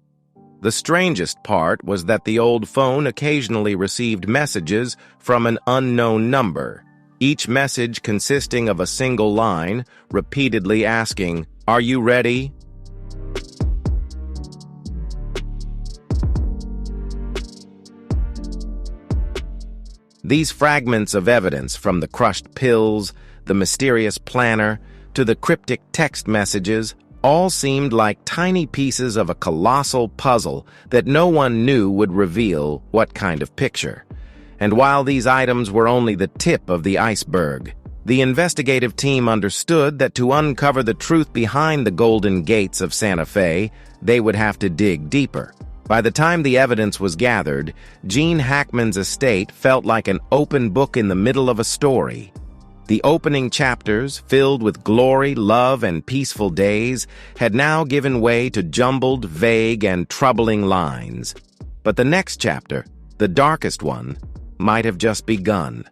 The strangest part was that the old phone occasionally received messages from an unknown number, each message consisting of a single line, repeatedly asking, "Are you ready?" These fragments of evidence, from the crushed pills, the mysterious planner, to the cryptic text messages, all seemed like tiny pieces of a colossal puzzle that no one knew would reveal what kind of picture. And while these items were only the tip of the iceberg, the investigative team understood that to uncover the truth behind the Golden Gates of Santa Fe, they would have to dig deeper. By the time the evidence was gathered, Gene Hackman's estate felt like an open book in the middle of a story. The opening chapters, filled with glory, love, and peaceful days, had now given way to jumbled, vague, and troubling lines. But the next chapter, the darkest one, might have just begun.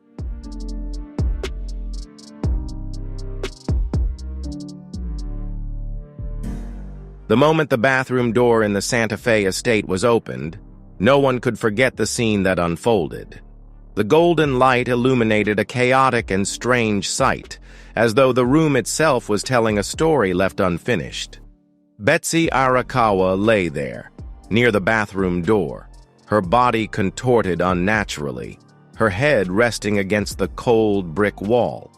The moment the bathroom door in the Santa Fe estate was opened, no one could forget the scene that unfolded. The golden light illuminated a chaotic and strange sight, as though the room itself was telling a story left unfinished. Betsy Arakawa lay there, near the bathroom door, her body contorted unnaturally, her head resting against the cold brick wall.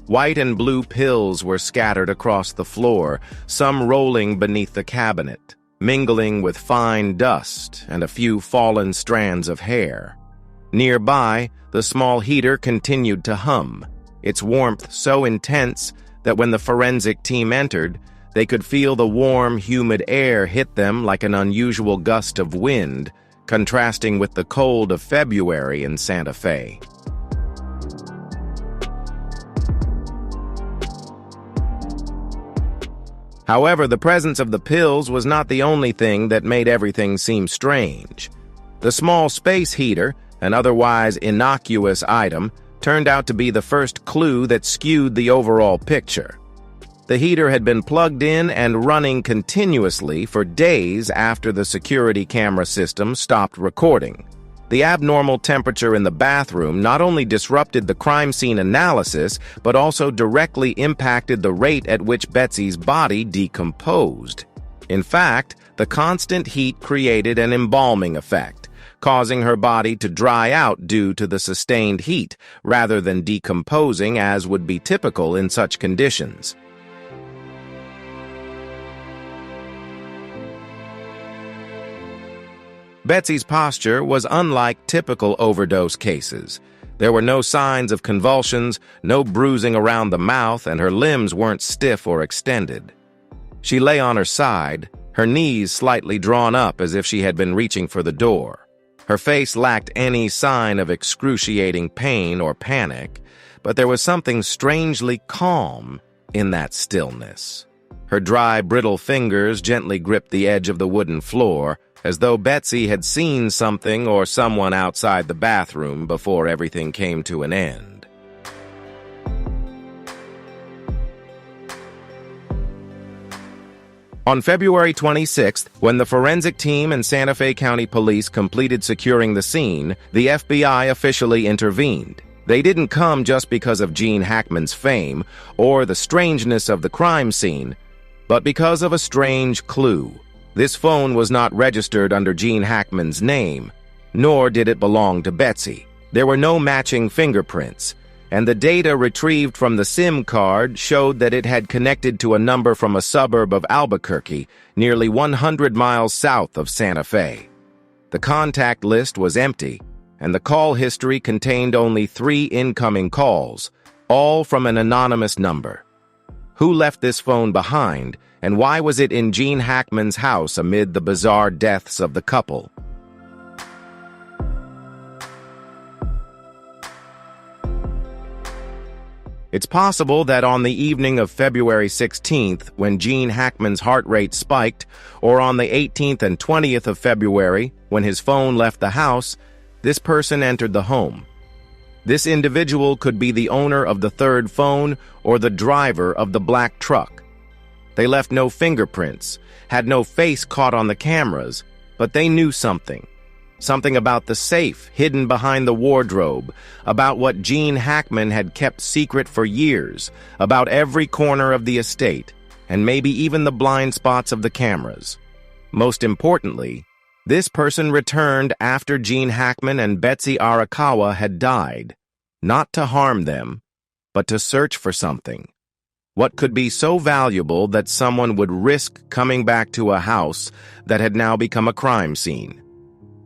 White and blue pills were scattered across the floor, some rolling beneath the cabinet, mingling with fine dust and a few fallen strands of hair. Nearby, the small heater continued to hum, its warmth so intense that when the forensic team entered, they could feel the warm, humid air hit them like an unusual gust of wind, contrasting with the cold of February in Santa Fe. However, the presence of the pills was not the only thing that made everything seem strange. The small space heater, an otherwise innocuous item, turned out to be the first clue that skewed the overall picture. The heater had been plugged in and running continuously for days after the security camera system stopped recording. The abnormal temperature in the bathroom not only disrupted the crime scene analysis, but also directly impacted the rate at which Betsy's body decomposed. In fact, the constant heat created an embalming effect, causing her body to dry out due to the sustained heat, rather than decomposing as would be typical in such conditions. Betsy's posture was unlike typical overdose cases. There were no signs of convulsions, no bruising around the mouth, and her limbs weren't stiff or extended. She lay on her side, her knees slightly drawn up as if she had been reaching for the door. Her face lacked any sign of excruciating pain or panic, but there was something strangely calm in that stillness. Her dry, brittle fingers gently gripped the edge of the wooden floor, as though Betsy had seen something or someone outside the bathroom before everything came to an end. On February 26th, when the forensic team and Santa Fe County Police completed securing the scene, the FBI officially intervened. They didn't come just because of Gene Hackman's fame or the strangeness of the crime scene, but because of a strange clue. This phone was not registered under Gene Hackman's name, nor did it belong to Betsy. There were no matching fingerprints, and the data retrieved from the SIM card showed that it had connected to a number from a suburb of Albuquerque, nearly 100 miles south of Santa Fe. The contact list was empty, and the call history contained only 3 incoming calls, all from an anonymous number. Who left this phone behind, and why was it in Gene Hackman's house amid the bizarre deaths of the couple? It's possible that on the evening of February 16th, when Gene Hackman's heart rate spiked, or on the 18th and 20th of February, when his phone left the house, this person entered the home. This individual could be the owner of the third phone or the driver of the black truck. They left no fingerprints, had no face caught on the cameras, but they knew something. Something about the safe hidden behind the wardrobe, about what Gene Hackman had kept secret for years, about every corner of the estate, and maybe even the blind spots of the cameras. Most importantly, this person returned after Gene Hackman and Betsy Arakawa had died, not to harm them, but to search for something. What could be so valuable that someone would risk coming back to a house that had now become a crime scene?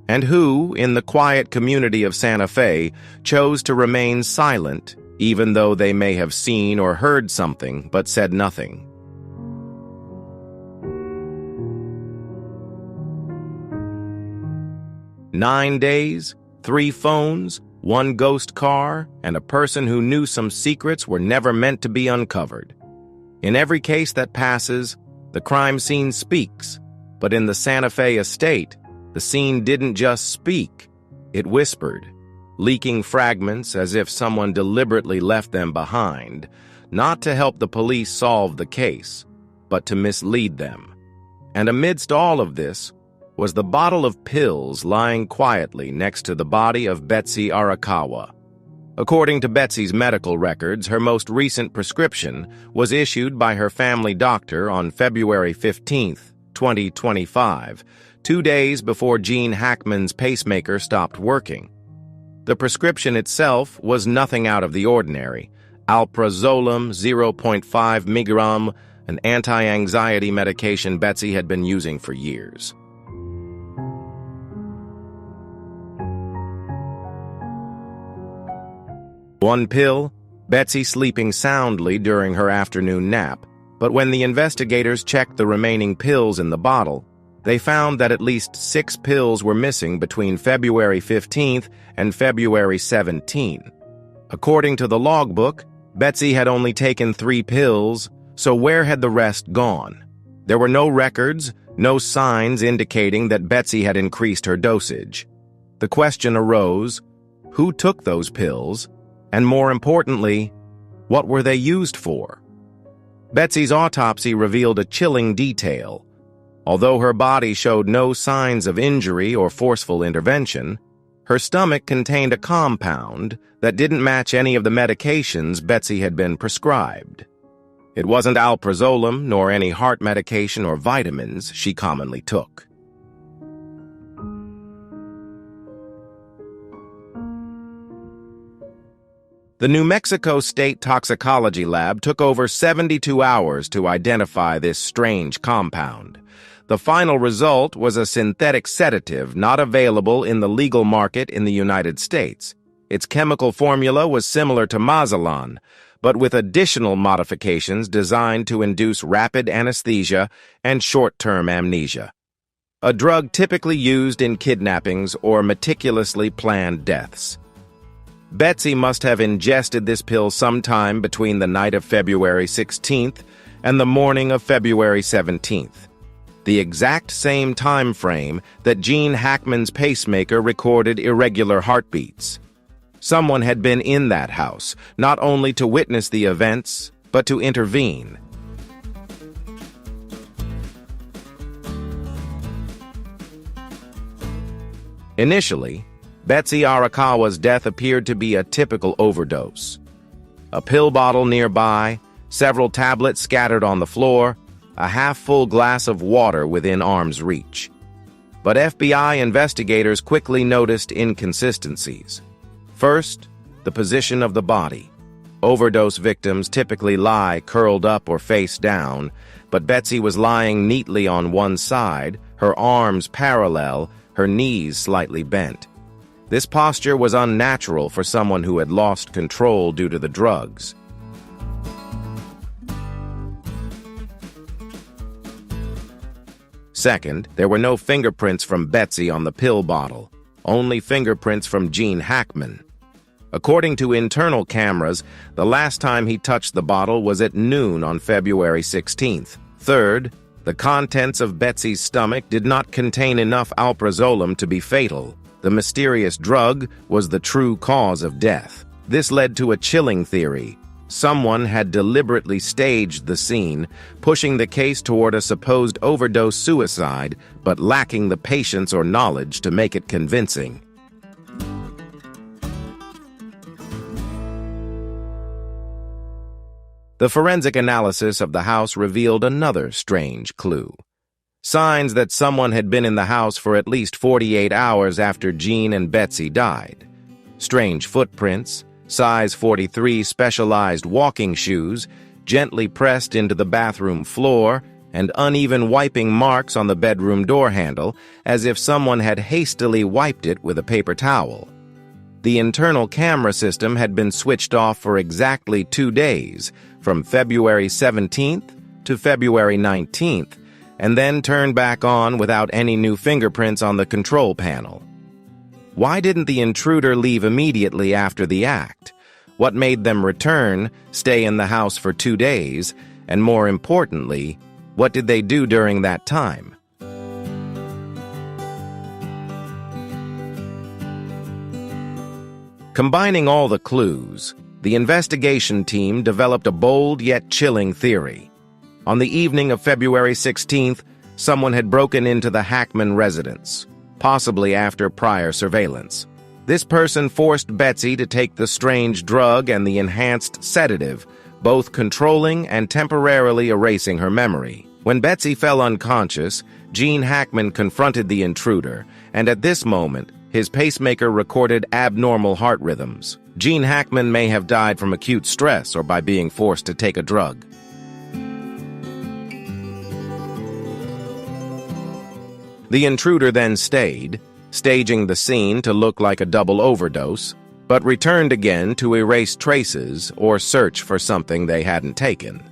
And who, in the quiet community of Santa Fe, chose to remain silent, even though they may have seen or heard something but said nothing? 9 days, 3 phones, 1 ghost car, and a person who knew some secrets were never meant to be uncovered. In every case that passes, the crime scene speaks, but in the Santa Fe estate, the scene didn't just speak, it whispered, leaking fragments as if someone deliberately left them behind, not to help the police solve the case, but to mislead them. And amidst all of this was the bottle of pills lying quietly next to the body of Betsy Arakawa. According to Betsy's medical records, her most recent prescription was issued by her family doctor on February 15, 2025, 2 days before Gene Hackman's pacemaker stopped working. The prescription itself was nothing out of the ordinary. Alprazolam 0.5 mg, an anti-anxiety medication Betsy had been using for years. One pill, Betsy sleeping soundly during her afternoon nap, but when the investigators checked the remaining pills in the bottle, they found that at least 6 pills were missing between February 15th and February 17. According to the logbook, Betsy had only taken 3 pills, so where had the rest gone? There were no records, no signs indicating that Betsy had increased her dosage. The question arose, who took those pills? And more importantly, what were they used for? Betsy's autopsy revealed a chilling detail. Although her body showed no signs of injury or forceful intervention, her stomach contained a compound that didn't match any of the medications Betsy had been prescribed. It wasn't alprazolam nor any heart medication or vitamins she commonly took. The New Mexico State Toxicology Lab took over 72 hours to identify this strange compound. The final result was a synthetic sedative not available in the legal market in the United States. Its chemical formula was similar to Mazalan, but with additional modifications designed to induce rapid anesthesia and short-term amnesia. A drug typically used in kidnappings or meticulously planned deaths. Betsy must have ingested this pill sometime between the night of February 16th and the morning of February 17th, the exact same time frame that Gene Hackman's pacemaker recorded irregular heartbeats. Someone had been in that house, not only to witness the events, but to intervene. Initially, Betsy Arakawa's death appeared to be a typical overdose. A pill bottle nearby, several tablets scattered on the floor, a half-full glass of water within arm's reach. But FBI investigators quickly noticed inconsistencies. First, the position of the body. Overdose victims typically lie curled up or face down, but Betsy was lying neatly on one side, her arms parallel, her knees slightly bent. This posture was unnatural for someone who had lost control due to the drugs. Second, there were no fingerprints from Betsy on the pill bottle, only fingerprints from Gene Hackman. According to internal cameras, the last time he touched the bottle was at noon on February 16th. Third, the contents of Betsy's stomach did not contain enough alprazolam to be fatal. The mysterious drug was the true cause of death. This led to a chilling theory. Someone had deliberately staged the scene, pushing the case toward a supposed overdose suicide, but lacking the patience or knowledge to make it convincing. The forensic analysis of the house revealed another strange clue. Signs that someone had been in the house for at least 48 hours after Gene and Betsy died. Strange footprints, size 43 specialized walking shoes, gently pressed into the bathroom floor, and uneven wiping marks on the bedroom door handle, as if someone had hastily wiped it with a paper towel. The internal camera system had been switched off for exactly 2 days, from February 17th to February 19th, and then turned back on without any new fingerprints on the control panel. Why didn't the intruder leave immediately after the act? What made them return, stay in the house for 2 days, and more importantly, what did they do during that time? Combining all the clues, the investigation team developed a bold yet chilling theory. On the evening of February 16th, someone had broken into the Hackman residence, possibly after prior surveillance. This person forced Betsy to take the strange drug and the enhanced sedative, both controlling and temporarily erasing her memory. When Betsy fell unconscious, Gene Hackman confronted the intruder, and at this moment, his pacemaker recorded abnormal heart rhythms. Gene Hackman may have died from acute stress or by being forced to take a drug. The intruder then stayed, staging the scene to look like a double overdose, but returned again to erase traces or search for something they hadn't taken.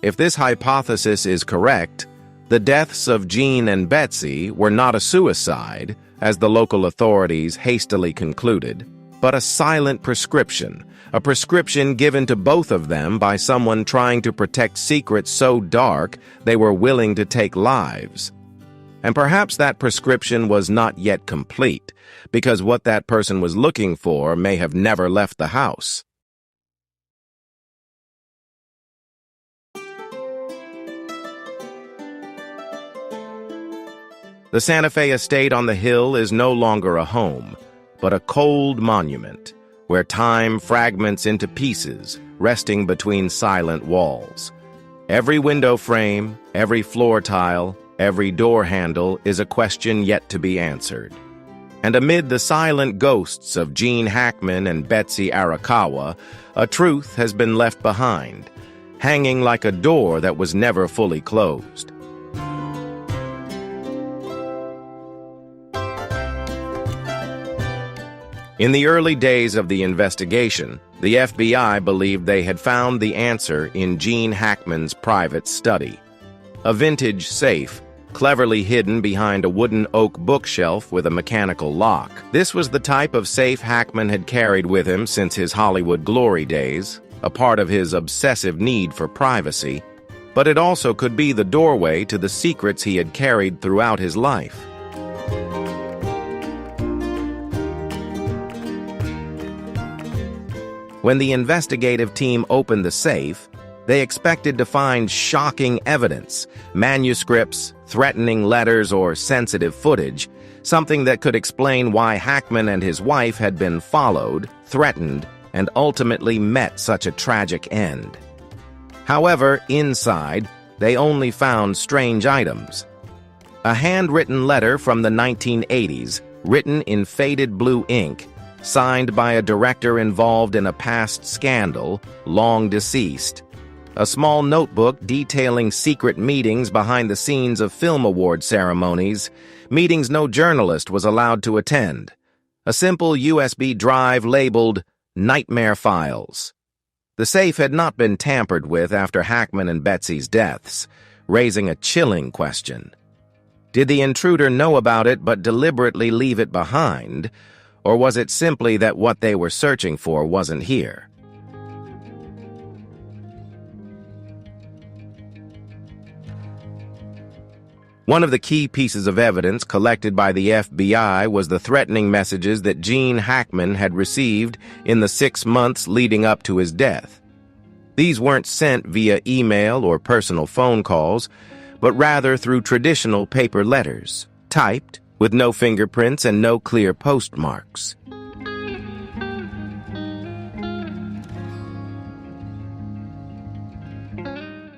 If this hypothesis is correct, the deaths of Gene and Betsy were not a suicide, as the local authorities hastily concluded, but a silent prescription, a prescription given to both of them by someone trying to protect secrets so dark they were willing to take lives. And perhaps that prescription was not yet complete, because what that person was looking for may have never left the house. The Santa Fe estate on the hill is no longer a home, but a cold monument, where time fragments into pieces, resting between silent walls. Every window frame, every floor tile, every door handle is a question yet to be answered. And amid the silent ghosts of Gene Hackman and Betsy Arakawa, a truth has been left behind, hanging like a door that was never fully closed. In the early days of the investigation, the FBI believed they had found the answer in Gene Hackman's private study. A vintage safe, cleverly hidden behind a wooden oak bookshelf with a mechanical lock. This was the type of safe Hackman had carried with him since his Hollywood glory days, a part of his obsessive need for privacy, but it also could be the doorway to the secrets he had carried throughout his life. When the investigative team opened the safe, they expected to find shocking evidence, manuscripts, threatening letters, or sensitive footage, something that could explain why Hackman and his wife had been followed, threatened, and ultimately met such a tragic end. However, inside, they only found strange items. A handwritten letter from the 1980s, written in faded blue ink, signed by a director involved in a past scandal, long deceased. A small notebook detailing secret meetings behind the scenes of film award ceremonies, meetings no journalist was allowed to attend. A simple USB drive labeled Nightmare Files. The safe had not been tampered with after Hackman and Betsy's deaths, raising a chilling question. Did the intruder know about it but deliberately leave it behind? Or was it simply that what they were searching for wasn't here? One of the key pieces of evidence collected by the FBI was the threatening messages that Gene Hackman had received in the 6 months leading up to his death. These weren't sent via email or personal phone calls, but rather through traditional paper letters, typed, with no fingerprints and no clear postmarks.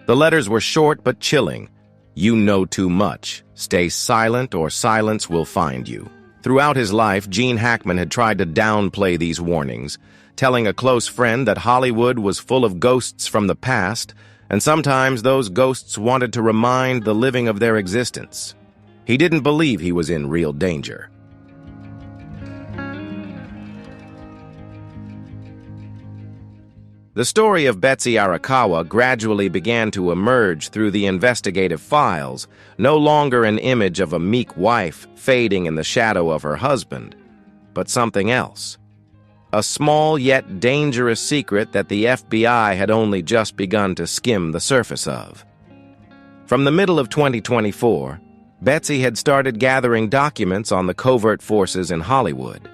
The letters were short but chilling. You know too much. Stay silent or silence will find you. Throughout his life, Gene Hackman had tried to downplay these warnings, telling a close friend that Hollywood was full of ghosts from the past, and sometimes those ghosts wanted to remind the living of their existence. He didn't believe he was in real danger. The story of Betsy Arakawa gradually began to emerge through the investigative files, no longer an image of a meek wife fading in the shadow of her husband. but something else. A small yet dangerous secret that the FBI had only just begun to skim the surface of. From the middle of 2024, Betsy had started gathering documents on the covert forces in Hollywood.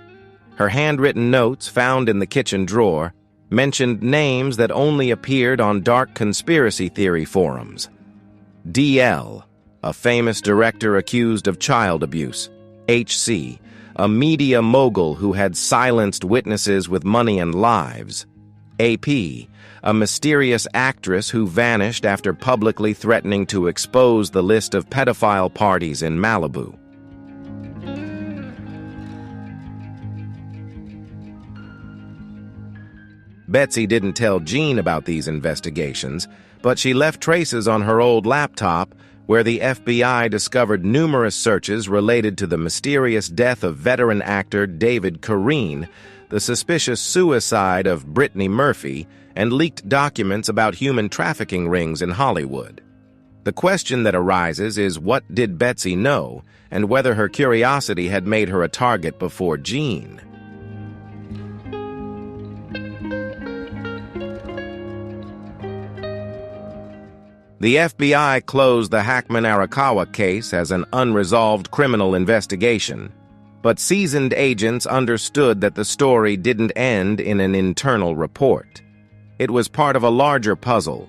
Her handwritten notes, found in the kitchen drawer, mentioned names that only appeared on dark conspiracy theory forums. DL, a famous director accused of child abuse. HC, a media mogul who had silenced witnesses with money and lives. AP, a mysterious actress who vanished after publicly threatening to expose the list of pedophile parties in Malibu. Betsy didn't tell Gene about these investigations, but she left traces on her old laptop where the FBI discovered numerous searches related to the mysterious death of veteran actor David Serene, the suspicious suicide of Brittany Murphy, and leaked documents about human trafficking rings in Hollywood. The question that arises is, what did Betsy know, and whether her curiosity had made her a target before Gene? The FBI closed the Hackman-Arakawa case as an unresolved criminal investigation, but seasoned agents understood that the story didn't end in an internal report. It was part of a larger puzzle,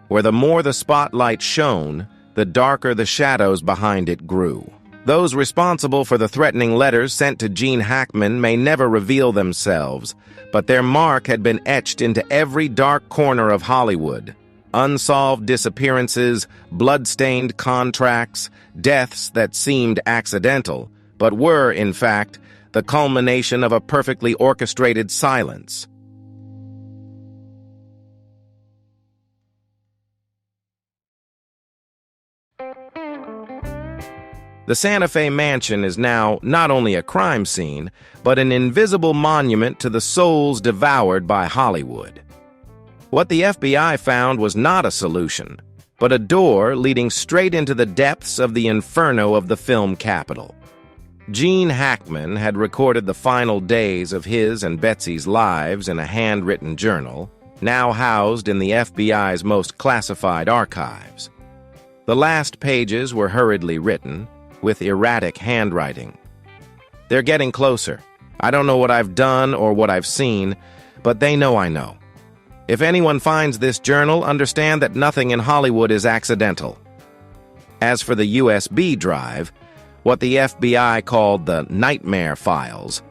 where the more the spotlight shone, the darker the shadows behind it grew. Those responsible for the threatening letters sent to Gene Hackman may never reveal themselves, but their mark had been etched into every dark corner of Hollywood. Unsolved disappearances, blood-stained contracts, deaths that seemed accidental, but were, in fact, the culmination of a perfectly orchestrated silence. The Santa Fe mansion is now not only a crime scene, but an invisible monument to the souls devoured by Hollywood. What the FBI found was not a solution, but a door leading straight into the depths of the inferno of the film capital. Gene Hackman had recorded the final days of his and Betsy's lives in a handwritten journal, now housed in the FBI's most classified archives. The last pages were hurriedly written, with erratic handwriting. They're getting closer. I don't know what I've done or what I've seen, but they know I know. If anyone finds this journal, understand that nothing in Hollywood is accidental. As for the USB drive, what the FBI called the nightmare files,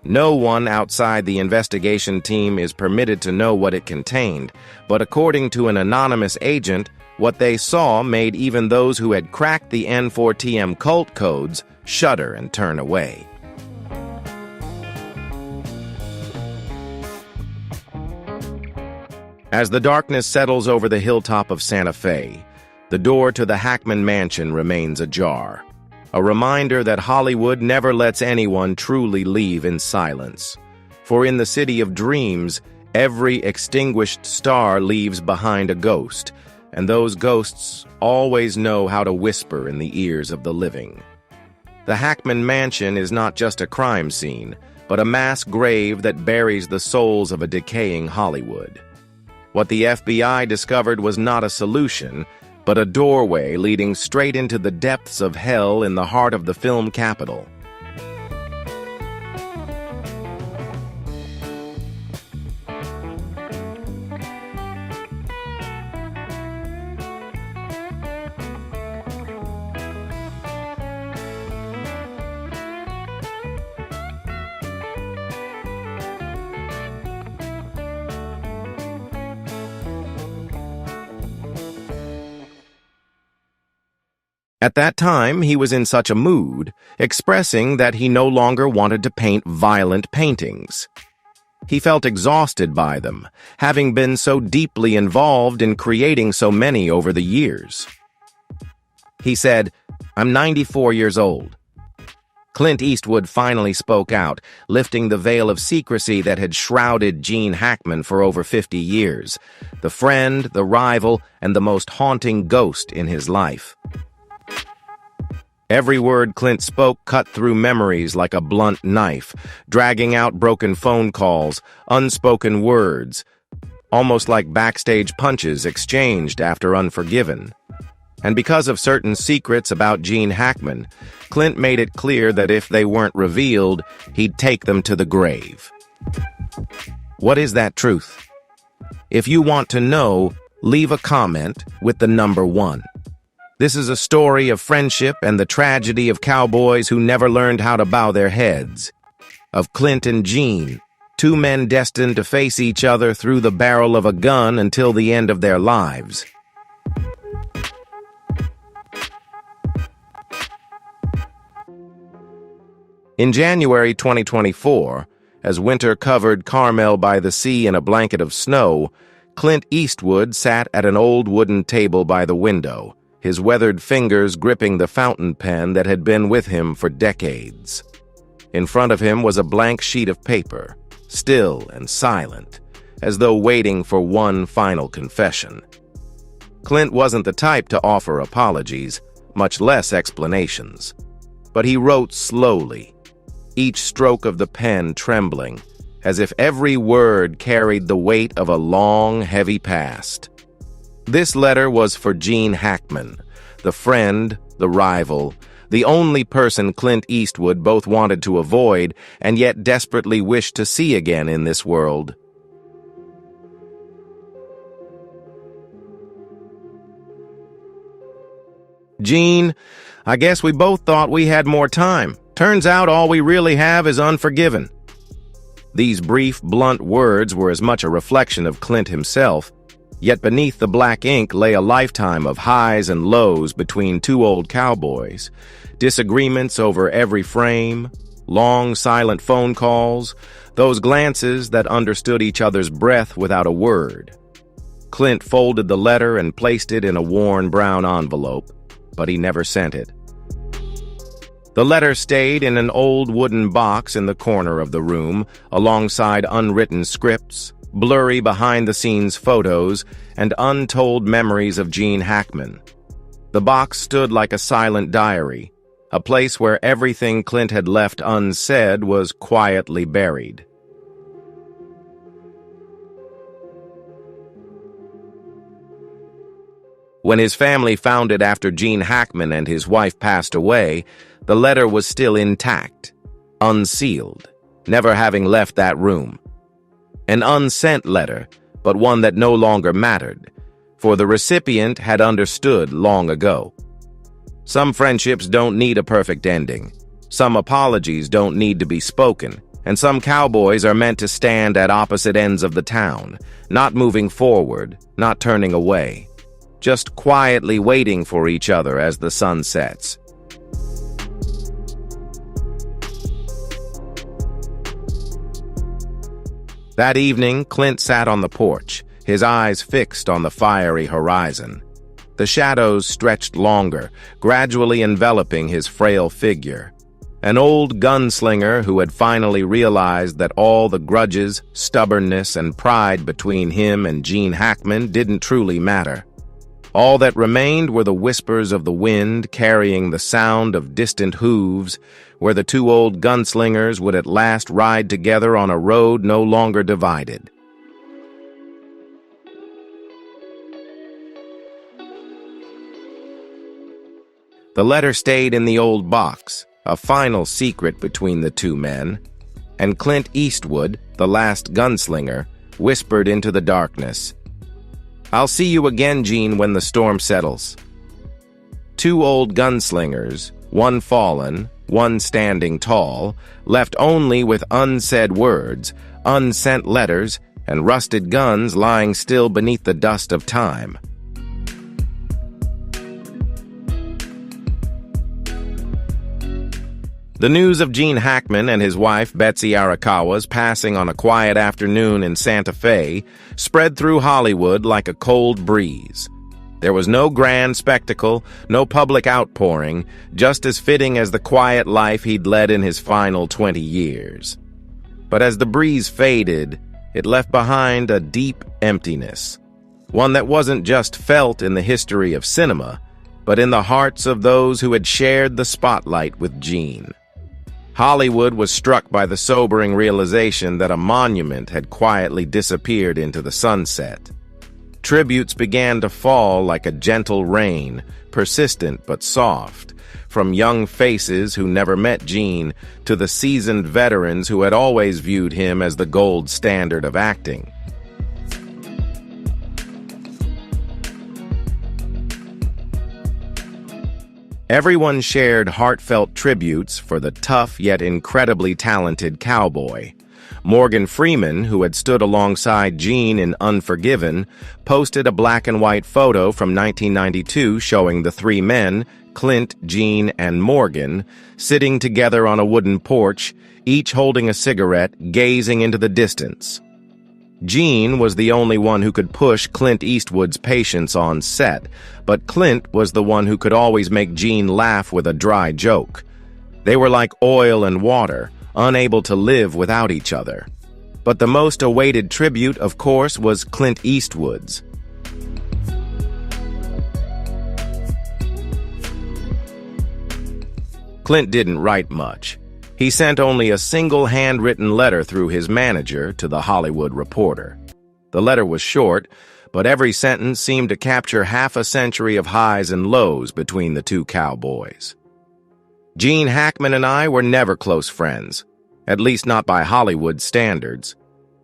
no one outside the investigation team is permitted to know what it contained, but according to an anonymous agent, what they saw made even those who had cracked the N4TM cult codes shudder and turn away. As the darkness settles over the hilltop of Santa Fe, the door to the Hackman mansion remains ajar, a reminder that Hollywood never lets anyone truly leave in silence. For in the city of dreams, every extinguished star leaves behind a ghost, and those ghosts always know how to whisper in the ears of the living. The Hackman mansion is not just a crime scene, but a mass grave that buries the souls of a decaying Hollywood. What the FBI discovered was not a solution, but a doorway leading straight into the depths of hell in the heart of the film capital. At that time, he was in such a mood, expressing that he no longer wanted to paint violent paintings. He felt exhausted by them, having been so deeply involved in creating so many over the years. He said, "I'm 94 years old." Clint Eastwood finally spoke out, lifting the veil of secrecy that had shrouded Gene Hackman for over 50 years, the friend, the rival, and the most haunting ghost in his life. Every word Clint spoke cut through memories like a blunt knife, dragging out broken phone calls, unspoken words, almost like backstage punches exchanged after Unforgiven. And because of certain secrets about Gene Hackman, Clint made it clear that if they weren't revealed, he'd take them to the grave. What is that truth? If you want to know, leave a comment with the number 1. This is a story of friendship and the tragedy of cowboys who never learned how to bow their heads. Of Clint and Gene, 2 men destined to face each other through the barrel of a gun until the end of their lives. In January 2024, as winter covered Carmel by the sea in a blanket of snow, Clint Eastwood sat at an old wooden table by the window, his weathered fingers gripping the fountain pen that had been with him for decades. In front of him was a blank sheet of paper, still and silent, as though waiting for one final confession. Clint wasn't the type to offer apologies, much less explanations. But he wrote slowly, each stroke of the pen trembling, as if every word carried the weight of a long, heavy past. This letter was for Gene Hackman, the friend, the rival, the only person Clint Eastwood both wanted to avoid and yet desperately wished to see again in this world. Gene, I guess we both thought we had more time. Turns out all we really have is Unforgiven. These brief, blunt words were as much a reflection of Clint himself, yet beneath the black ink lay a lifetime of highs and lows between 2 old cowboys, disagreements over every frame, long, silent phone calls, those glances that understood each other's breath without a word. Clint folded the letter and placed it in a worn brown envelope, but he never sent it. The letter stayed in an old wooden box in the corner of the room, alongside unwritten scripts, blurry behind-the-scenes photos, and untold memories of Gene Hackman. The box stood like a silent diary, a place where everything Clint had left unsaid was quietly buried. When his family found it after Gene Hackman and his wife passed away, the letter was still intact, unsealed, never having left that room. An unsent letter, but one that no longer mattered, for the recipient had understood long ago. Some friendships don't need a perfect ending. Some apologies don't need to be spoken, and some cowboys are meant to stand at opposite ends of the town, not moving forward, not turning away, just quietly waiting for each other as the sun sets. That evening, Clint sat on the porch, his eyes fixed on the fiery horizon. The shadows stretched longer, gradually enveloping his frail figure. An old gunslinger who had finally realized that all the grudges, stubbornness, and pride between him and Gene Hackman didn't truly matter. All that remained were the whispers of the wind carrying the sound of distant hooves, where the 2 old gunslingers would at last ride together on a road no longer divided. The letter stayed in the old box, a final secret between the 2 men, and Clint Eastwood, the last gunslinger, whispered into the darkness, "I'll see you again, Gene, when the storm settles." 2 old gunslingers, one fallen, one standing tall, left only with unsaid words, unsent letters, and rusted guns lying still beneath the dust of time. The news of Gene Hackman and his wife, Betsy Arakawa's passing on a quiet afternoon in Santa Fe spread through Hollywood like a cold breeze. There was no grand spectacle, no public outpouring, just as fitting as the quiet life he'd led in his final 20 years. But as the breeze faded, it left behind a deep emptiness, one that wasn't just felt in the history of cinema, but in the hearts of those who had shared the spotlight with Gene. Hollywood was struck by the sobering realization that a monument had quietly disappeared into the sunset. Tributes began to fall like a gentle rain, persistent but soft, from young faces who never met Gene to the seasoned veterans who had always viewed him as the gold standard of acting. Everyone shared heartfelt tributes for the tough yet incredibly talented cowboy. Morgan Freeman, who had stood alongside Gene in Unforgiven, posted a black-and-white photo from 1992 showing the three men, Clint, Gene, and Morgan, sitting together on a wooden porch, each holding a cigarette, gazing into the distance. Gene was the only one who could push Clint Eastwood's patience on set, but Clint was the one who could always make Gene laugh with a dry joke. They were like oil and water, unable to live without each other. But the most awaited tribute, of course, was Clint Eastwood's. Clint didn't write much. He sent only a single handwritten letter through his manager to the Hollywood Reporter. The letter was short, but every sentence seemed to capture half a century of highs and lows between the two cowboys. Gene Hackman and I were never close friends, at least not by Hollywood standards.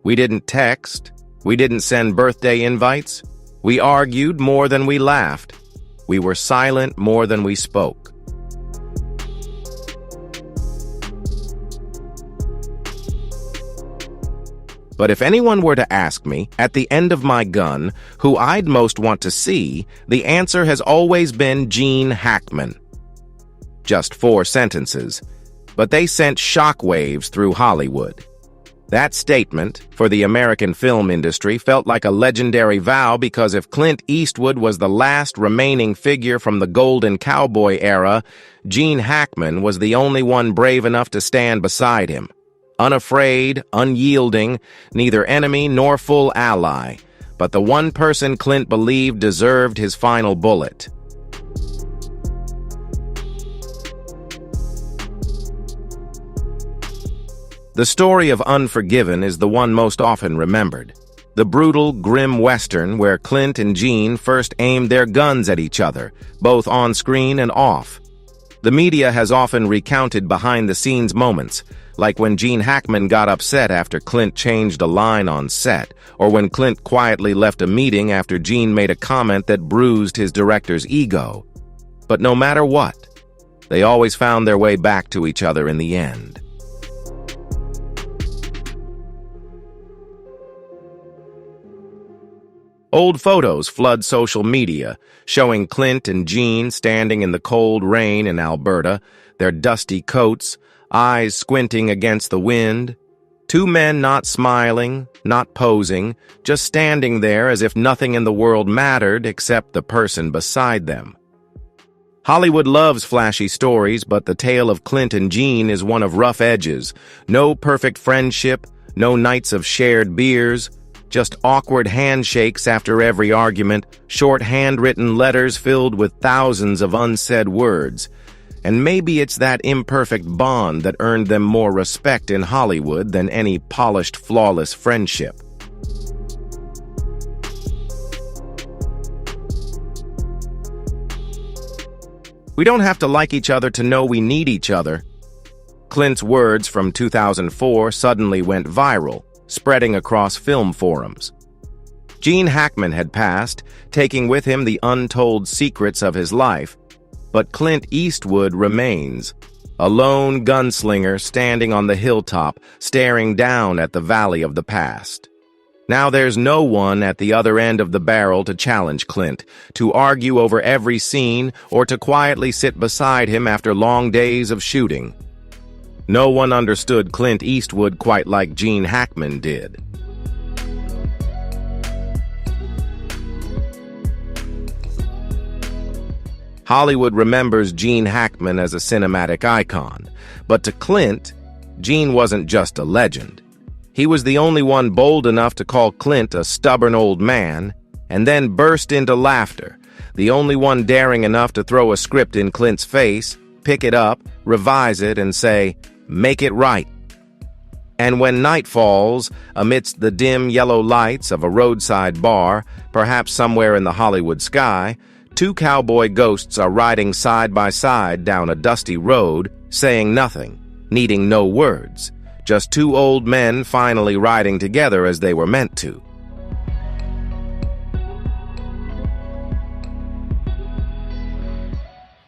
We didn't text. We didn't send birthday invites. We argued more than we laughed. We were silent more than we spoke. But if anyone were to ask me, at the end of my gun, who I'd most want to see, the answer has always been Gene Hackman. Just 4 sentences, but they sent shockwaves through Hollywood. That statement, for the American film industry, felt like a legendary vow because if Clint Eastwood was the last remaining figure from the golden cowboy era, Gene Hackman was the only one brave enough to stand beside him. Unafraid, unyielding, neither enemy nor full ally, but the one person Clint believed deserved his final bullet. The story of Unforgiven is the one most often remembered. The brutal, grim Western where Clint and Gene first aimed their guns at each other, both on screen and off. The media has often recounted behind-the-scenes moments, like when Gene Hackman got upset after Clint changed a line on set, or when Clint quietly left a meeting after Gene made a comment that bruised his director's ego. But no matter what, they always found their way back to each other in the end. Old photos flood social media, showing Clint and Gene standing in the cold rain in Alberta, their dusty coats, eyes squinting against the wind. 2 men not smiling, not posing, just standing there as if nothing in the world mattered except the person beside them. Hollywood loves flashy stories, but the tale of Clint and Gene is one of rough edges. No perfect friendship, no nights of shared beers, just awkward handshakes after every argument, short handwritten letters filled with thousands of unsaid words. And maybe it's that imperfect bond that earned them more respect in Hollywood than any polished, flawless friendship. We don't have to like each other to know we need each other. Clint's words from 2004 suddenly went viral, spreading across film forums. Gene Hackman had passed, taking with him the untold secrets of his life, but Clint Eastwood remains, a lone gunslinger standing on the hilltop, staring down at the valley of the past. Now there's no one at the other end of the barrel to challenge Clint, to argue over every scene, or to quietly sit beside him after long days of shooting. No one understood Clint Eastwood quite like Gene Hackman did. Hollywood remembers Gene Hackman as a cinematic icon, but to Clint, Gene wasn't just a legend. He was the only one bold enough to call Clint a stubborn old man, and then burst into laughter, the only one daring enough to throw a script in Clint's face, pick it up, revise it, and say, "Make it right." And when night falls, amidst the dim yellow lights of a roadside bar, perhaps somewhere in the Hollywood sky, two cowboy ghosts are riding side by side down a dusty road, saying nothing, needing no words, just two old men finally riding together as they were meant to.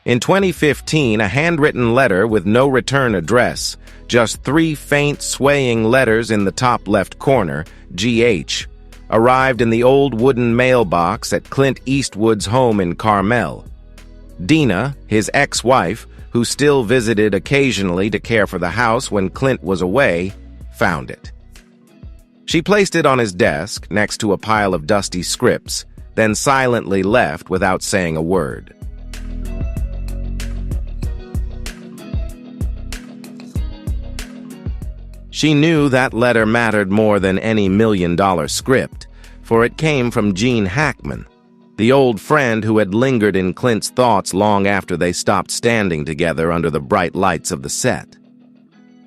In 2015, a handwritten letter with no return address, just 3 faint, swaying letters in the top left corner, GH, arrived in the old wooden mailbox at Clint Eastwood's home in Carmel. Dina, his ex-wife, who still visited occasionally to care for the house when Clint was away, found it. She placed it on his desk next to a pile of dusty scripts, then silently left without saying a word. She knew that letter mattered more than any $1,000,000 script, for it came from Gene Hackman, the old friend who had lingered in Clint's thoughts long after they stopped standing together under the bright lights of the set.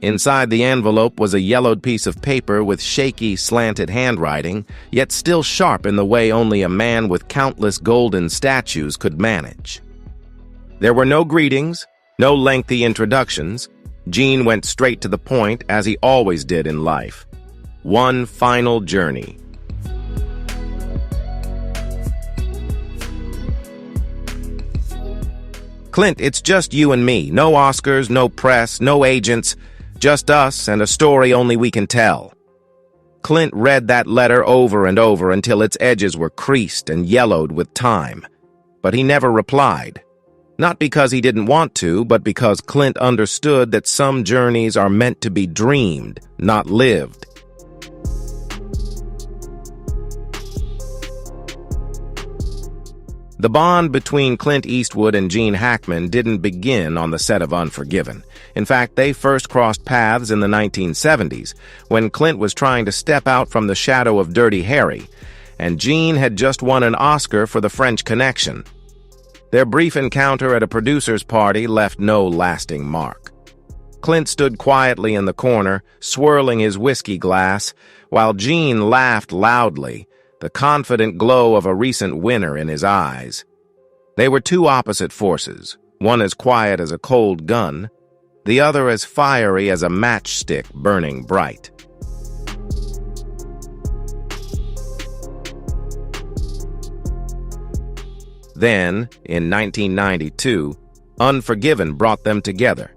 Inside the envelope was a yellowed piece of paper with shaky, slanted handwriting, yet still sharp in the way only a man with countless golden statues could manage. There were no greetings, no lengthy introductions. Gene went straight to the point, as he always did in life. One final journey. Clint, it's just you and me. No Oscars, no press, no agents. Just us and a story only we can tell. Clint read that letter over and over until its edges were creased and yellowed with time. But he never replied. Not because he didn't want to, but because Clint understood that some journeys are meant to be dreamed, not lived. The bond between Clint Eastwood and Gene Hackman didn't begin on the set of Unforgiven. In fact, they first crossed paths in the 1970s, when Clint was trying to step out from the shadow of Dirty Harry, and Gene had just won an Oscar for The French Connection. Their brief encounter at a producer's party left no lasting mark. Clint stood quietly in the corner, swirling his whiskey glass, while Gene laughed loudly, the confident glow of a recent winner in his eyes. They were two opposite forces, one as quiet as a cold gun, the other as fiery as a matchstick burning bright. Then, in 1992, Unforgiven brought them together.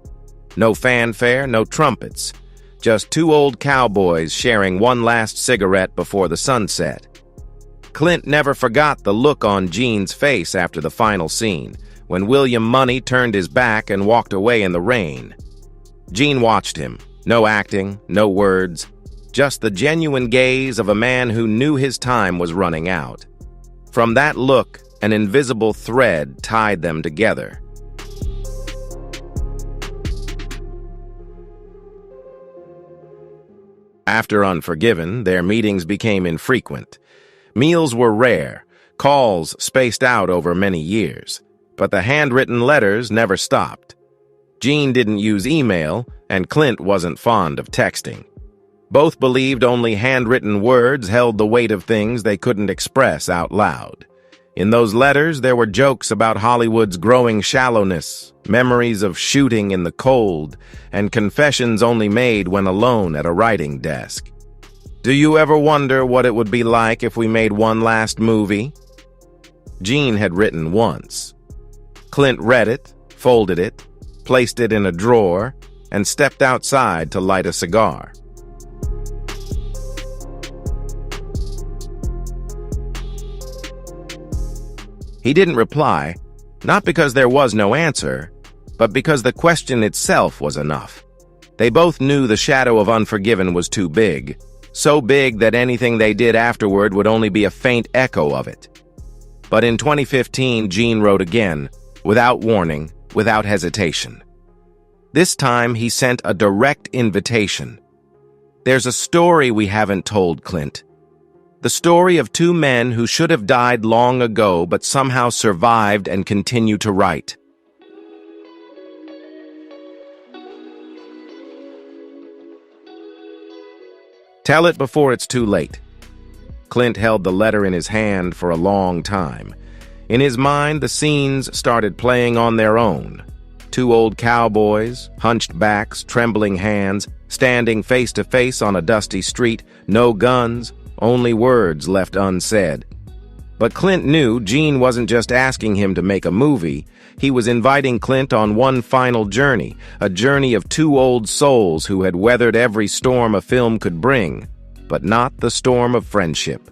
No fanfare, no trumpets, just two old cowboys sharing one last cigarette before the sunset. Clint never forgot the look on Gene's face after the final scene, when William Money turned his back and walked away in the rain. Gene watched him, no acting, no words, just the genuine gaze of a man who knew his time was running out. From that look, an invisible thread tied them together. After Unforgiven, their meetings became infrequent. Meals were rare, calls spaced out over many years, but the handwritten letters never stopped. Gene didn't use email, and Clint wasn't fond of texting. Both believed only handwritten words held the weight of things they couldn't express out loud. In those letters, there were jokes about Hollywood's growing shallowness, memories of shooting in the cold, and confessions only made when alone at a writing desk. "Do you ever wonder what it would be like if we made one last movie?" Gene had written once. Clint read it, folded it, placed it in a drawer, and stepped outside to light a cigar. He didn't reply, not because there was no answer, but because the question itself was enough. They both knew the shadow of Unforgiven was too big, so big that anything they did afterward would only be a faint echo of it. But in 2015, Gene wrote again, without warning, without hesitation. This time, he sent a direct invitation. "There's a story we haven't told, Clint. The story of two men who should have died long ago but somehow survived and continue to write. Tell it before it's too late. Clint held the letter in his hand for a long time. In his mind, the scenes started playing on their own. Two old cowboys, hunched backs, trembling hands, standing face to face on a dusty street, no guns, only words left unsaid. But Clint knew Gene wasn't just asking him to make a movie. He was inviting Clint on one final journey, a journey of two old souls who had weathered every storm a film could bring, but not the storm of friendship.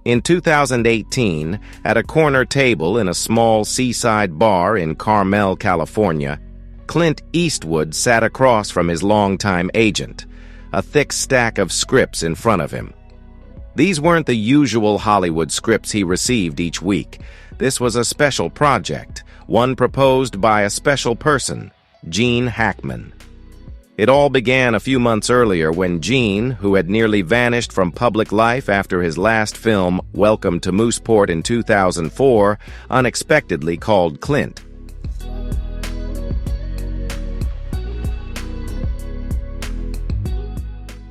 In 2018, at a corner table in a small seaside bar in Carmel, California, Clint Eastwood sat across from his longtime agent, a thick stack of scripts in front of him. These weren't the usual Hollywood scripts he received each week. This was a special project, one proposed by a special person, Gene Hackman. It all began a few months earlier when Gene, who had nearly vanished from public life after his last film, Welcome to Mooseport in 2004, unexpectedly called Clint.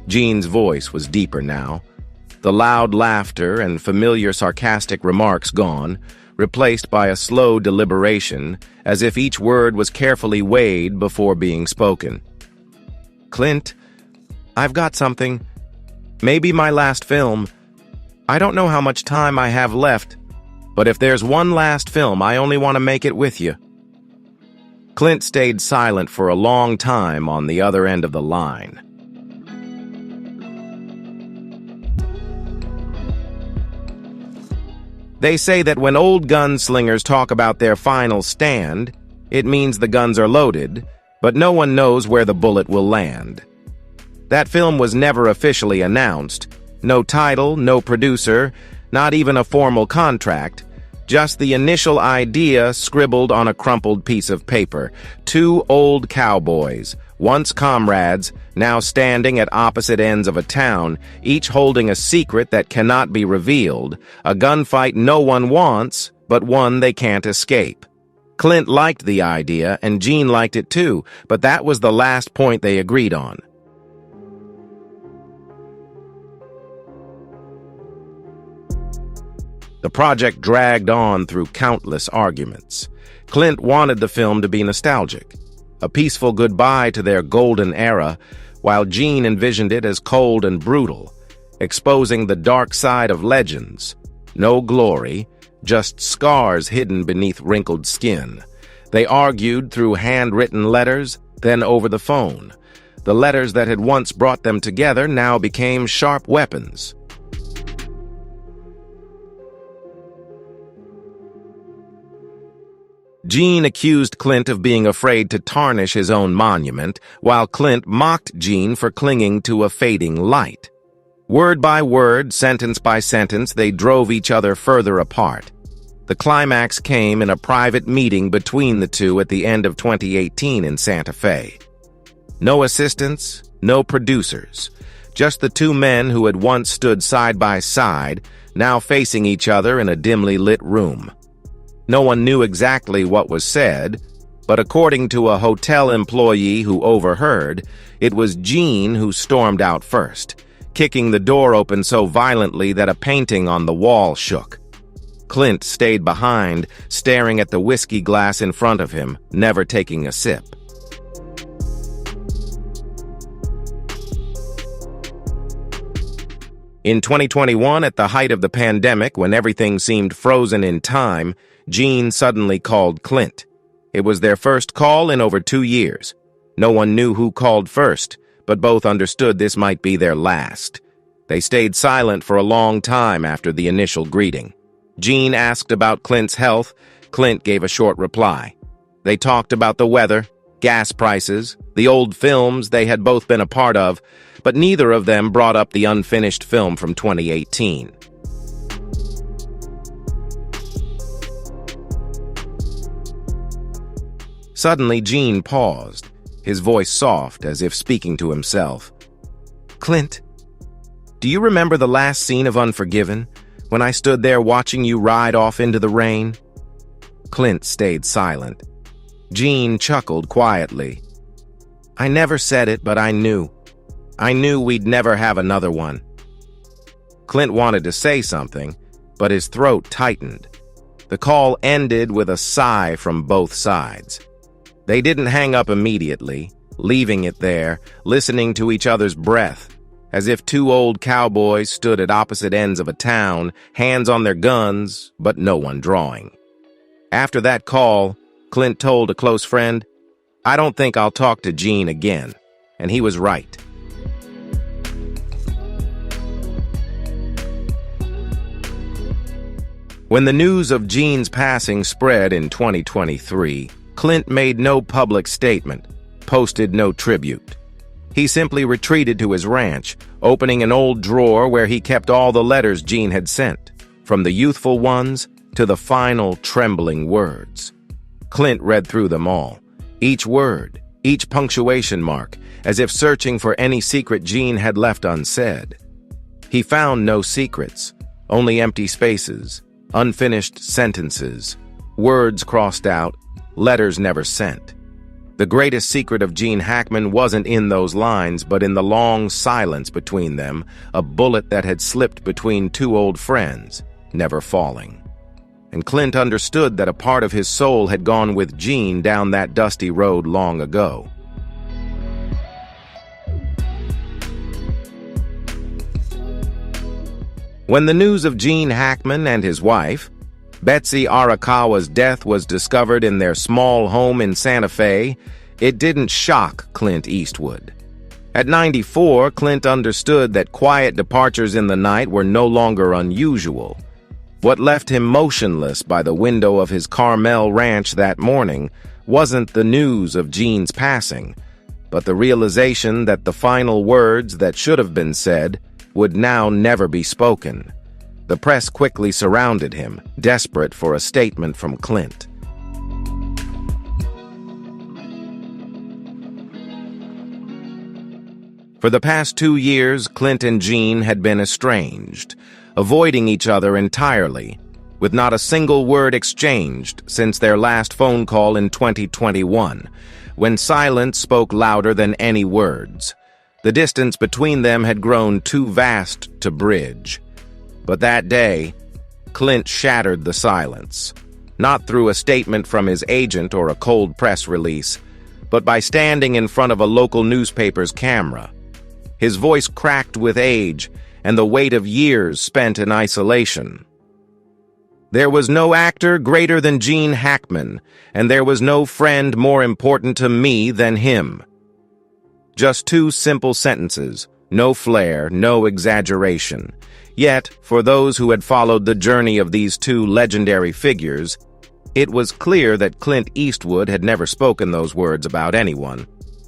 Gene's voice was deeper now, the loud laughter and familiar sarcastic remarks gone, replaced by a slow deliberation, as if each word was carefully weighed before being spoken. Clint, I've got something. Maybe my last film. I don't know how much time I have left, but if there's one last film, I only want to make it with you. Clint stayed silent for a long time on the other end of the line. They say that when old gunslingers talk about their final stand, it means the guns are loaded, but no one knows where the bullet will land. That film was never officially announced. No title, no producer, not even a formal contract, just the initial idea scribbled on a crumpled piece of paper. Two old cowboys, once comrades, now standing at opposite ends of a town, each holding a secret that cannot be revealed, a gunfight no one wants, but one they can't escape. Clint liked the idea, and Gene liked it too, but that was the last point they agreed on. The project dragged on through countless arguments. Clint wanted the film to be nostalgic, a peaceful goodbye to their golden era, while Gene envisioned it as cold and brutal, exposing the dark side of legends. No glory, just scars hidden beneath wrinkled skin. They argued through handwritten letters, then over the phone. The letters that had once brought them together now became sharp weapons. Gene accused Clint of being afraid to tarnish his own monument, while Clint mocked Gene for clinging to a fading light. Word by word, sentence by sentence, they drove each other further apart. The climax came in a private meeting between the two at the end of 2018 in Santa Fe. No assistants, no producers, just the two men who had once stood side by side, now facing each other in a dimly lit room. No one knew exactly what was said, but according to a hotel employee who overheard, it was Gene who stormed out first, kicking the door open so violently that a painting on the wall shook. Clint stayed behind, staring at the whiskey glass in front of him, never taking a sip. In 2021, at the height of the pandemic, when everything seemed frozen in time, Gene suddenly called Clint. It was their first call in over 2 years. No one knew who called first, but both understood this might be their last. They stayed silent for a long time after the initial greeting. Gene asked about Clint's health. Clint gave a short reply. They talked about the weather, gas prices, the old films they had both been a part of, but neither of them brought up the unfinished film from 2018. Suddenly, Gene paused. his voice soft as if speaking to himself. "Clint, do you remember the last scene of Unforgiven, when I stood there watching you ride off into the rain?" Clint stayed silent. Gene chuckled quietly. "I never said it, but I knew. I knew we'd never have another one." Clint wanted to say something, but his throat tightened. The call ended with a sigh from both sides. They didn't hang up immediately, leaving it there, listening to each other's breath, as if two old cowboys stood at opposite ends of a town, hands on their guns, but no one drawing. After that call, Clint told a close friend, "I don't think I'll talk to Gene again," and he was right. When the news of Gene's passing spread in 2023, Clint made no public statement, posted no tribute. He simply retreated to his ranch, opening an old drawer where he kept all the letters Gene had sent, from the youthful ones to the final trembling words. Clint read through them all, each word, each punctuation mark, as if searching for any secret Gene had left unsaid. He found no secrets, only empty spaces, unfinished sentences, words crossed out, letters never sent. The greatest secret of Gene Hackman wasn't in those lines, but in the long silence between them, a bullet that had slipped between two old friends, never falling. And Clint understood that a part of his soul had gone with Gene down that dusty road long ago. When the news of Gene Hackman and his wife, Betsy Arakawa's death was discovered in their small home in Santa Fe, it didn't shock Clint Eastwood. At 94, Clint understood that quiet departures in the night were no longer unusual. What left him motionless by the window of his Carmel ranch that morning wasn't the news of Gene's passing, but the realization that the final words that should have been said would now never be spoken. The press quickly surrounded him, desperate for a statement from Clint. For the past 2 years, Clint and Gene had been estranged, avoiding each other entirely, with not a single word exchanged since their last phone call in 2021, when silence spoke louder than any words. The distance between them had grown too vast to bridge. But that day, Clint shattered the silence, not through a statement from his agent or a cold press release, but by standing in front of a local newspaper's camera. His voice cracked with age and the weight of years spent in isolation. "There was no actor greater than Gene Hackman, and there was no friend more important to me than him." Just 2 simple sentences, no flair, no exaggeration. Yet, for those who had followed the journey of these 2 legendary figures, it was clear that Clint Eastwood had never spoken those words about anyone.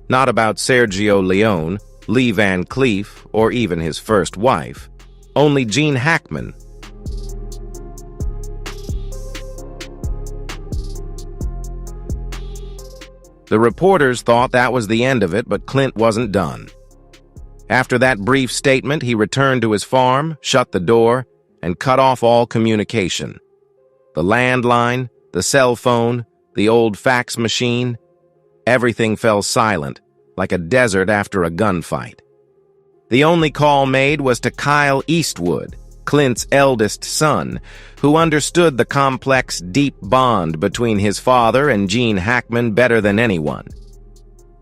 Not about Sergio Leone, Lee Van Cleef, or even his first wife. Only Gene Hackman. The reporters thought that was the end of it, but Clint wasn't done. After that brief statement, he returned to his farm, shut the door, and cut off all communication. The landline, the cell phone, the old fax machine, everything fell silent, like a desert after a gunfight. The only call made was to Kyle Eastwood, Clint's eldest son, who understood the complex, deep bond between his father and Gene Hackman better than anyone.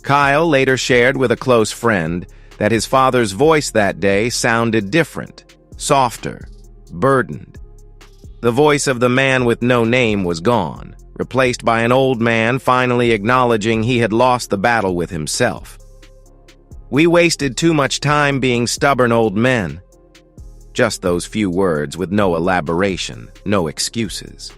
Kyle later shared with a close friend that his father's voice that day sounded different, softer, burdened. The voice of the man with no name was gone, replaced by an old man finally acknowledging he had lost the battle with himself. "We wasted too much time being stubborn old men." Just those few words with no elaboration, no excuses.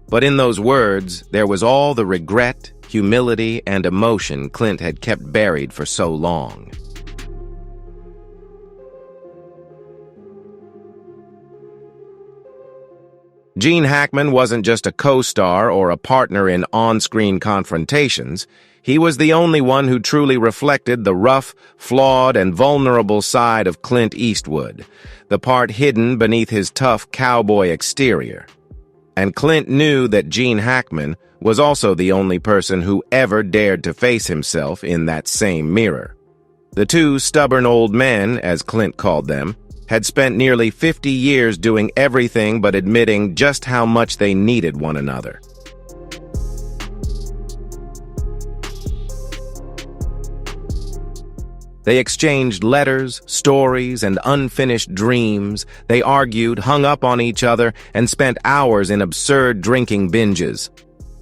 But in those words, there was all the regret, humility, and emotion Clint had kept buried for so long. Gene Hackman wasn't just a co-star or a partner in on-screen confrontations. He was the only one who truly reflected the rough, flawed, and vulnerable side of Clint Eastwood, the part hidden beneath his tough cowboy exterior. And Clint knew that Gene Hackman was also the only person who ever dared to face himself in that same mirror. The two stubborn old men, as Clint called them, had spent nearly 50 years doing everything but admitting just how much they needed one another. They exchanged letters, stories, and unfinished dreams. They argued, hung up on each other, and spent hours in absurd drinking binges.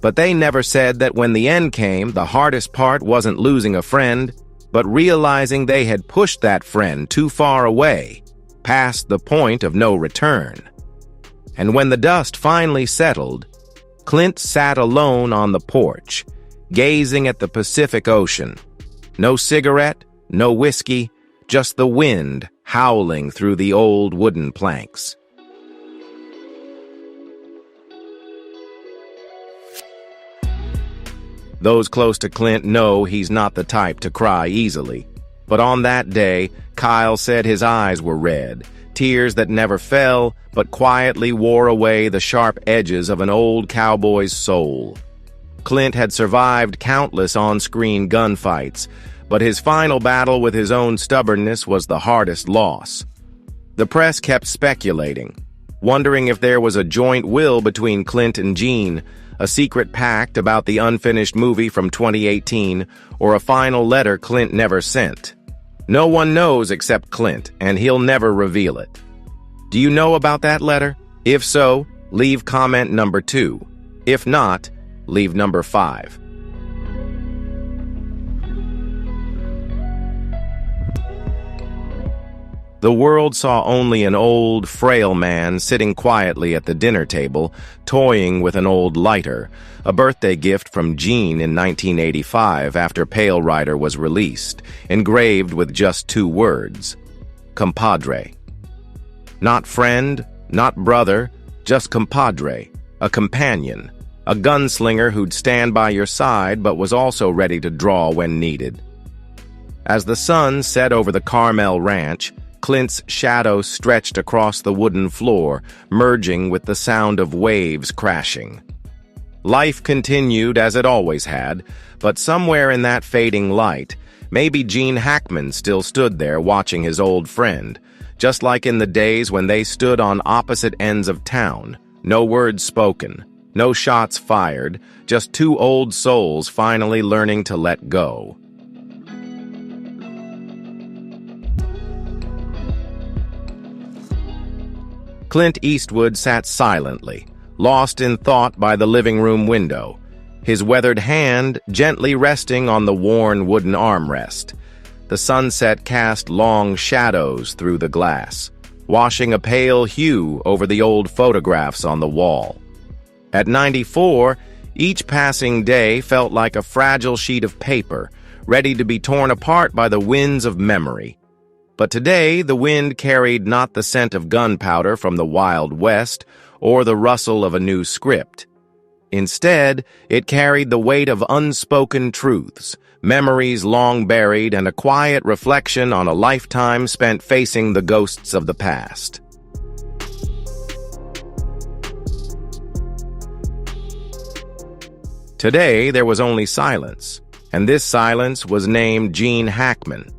But they never said that when the end came, the hardest part wasn't losing a friend, but realizing they had pushed that friend too far away, past the point of no return. And when the dust finally settled, Clint sat alone on the porch, gazing at the Pacific Ocean. No cigarette, no whiskey, just the wind howling through the old wooden planks. Those close to Clint know he's not the type to cry easily. But on that day, Kyle said his eyes were red, tears that never fell, but quietly wore away the sharp edges of an old cowboy's soul. Clint had survived countless on-screen gunfights, but his final battle with his own stubbornness was the hardest loss. The press kept speculating, wondering if there was a joint will between Clint and Gene, a secret pact about the unfinished movie from 2018, or a final letter Clint never sent. No one knows except Clint, and he'll never reveal it. Do you know about that letter? If so, leave comment number 2. If not, leave number 5. The world saw only an old, frail man sitting quietly at the dinner table, toying with an old lighter, a birthday gift from Gene in 1985 after Pale Rider was released, engraved with just 2 words: Compadre. Not friend, not brother, just compadre, a companion, a gunslinger who'd stand by your side but was also ready to draw when needed. As the sun set over the Carmel Ranch, Clint's shadow stretched across the wooden floor, merging with the sound of waves crashing. Life continued as it always had, but somewhere in that fading light, maybe Gene Hackman still stood there watching his old friend, just like in the days when they stood on opposite ends of town. No words spoken, no shots fired, just 2 old souls finally learning to let go. Clint Eastwood sat silently, lost in thought by the living room window, his weathered hand gently resting on the worn wooden armrest. The sunset cast long shadows through the glass, washing a pale hue over the old photographs on the wall. At 94, each passing day felt like a fragile sheet of paper, ready to be torn apart by the winds of memory. But today, the wind carried not the scent of gunpowder from the Wild West or the rustle of a new script. Instead, it carried the weight of unspoken truths, memories long buried, and a quiet reflection on a lifetime spent facing the ghosts of the past. Today, there was only silence, and this silence was named Gene Hackman.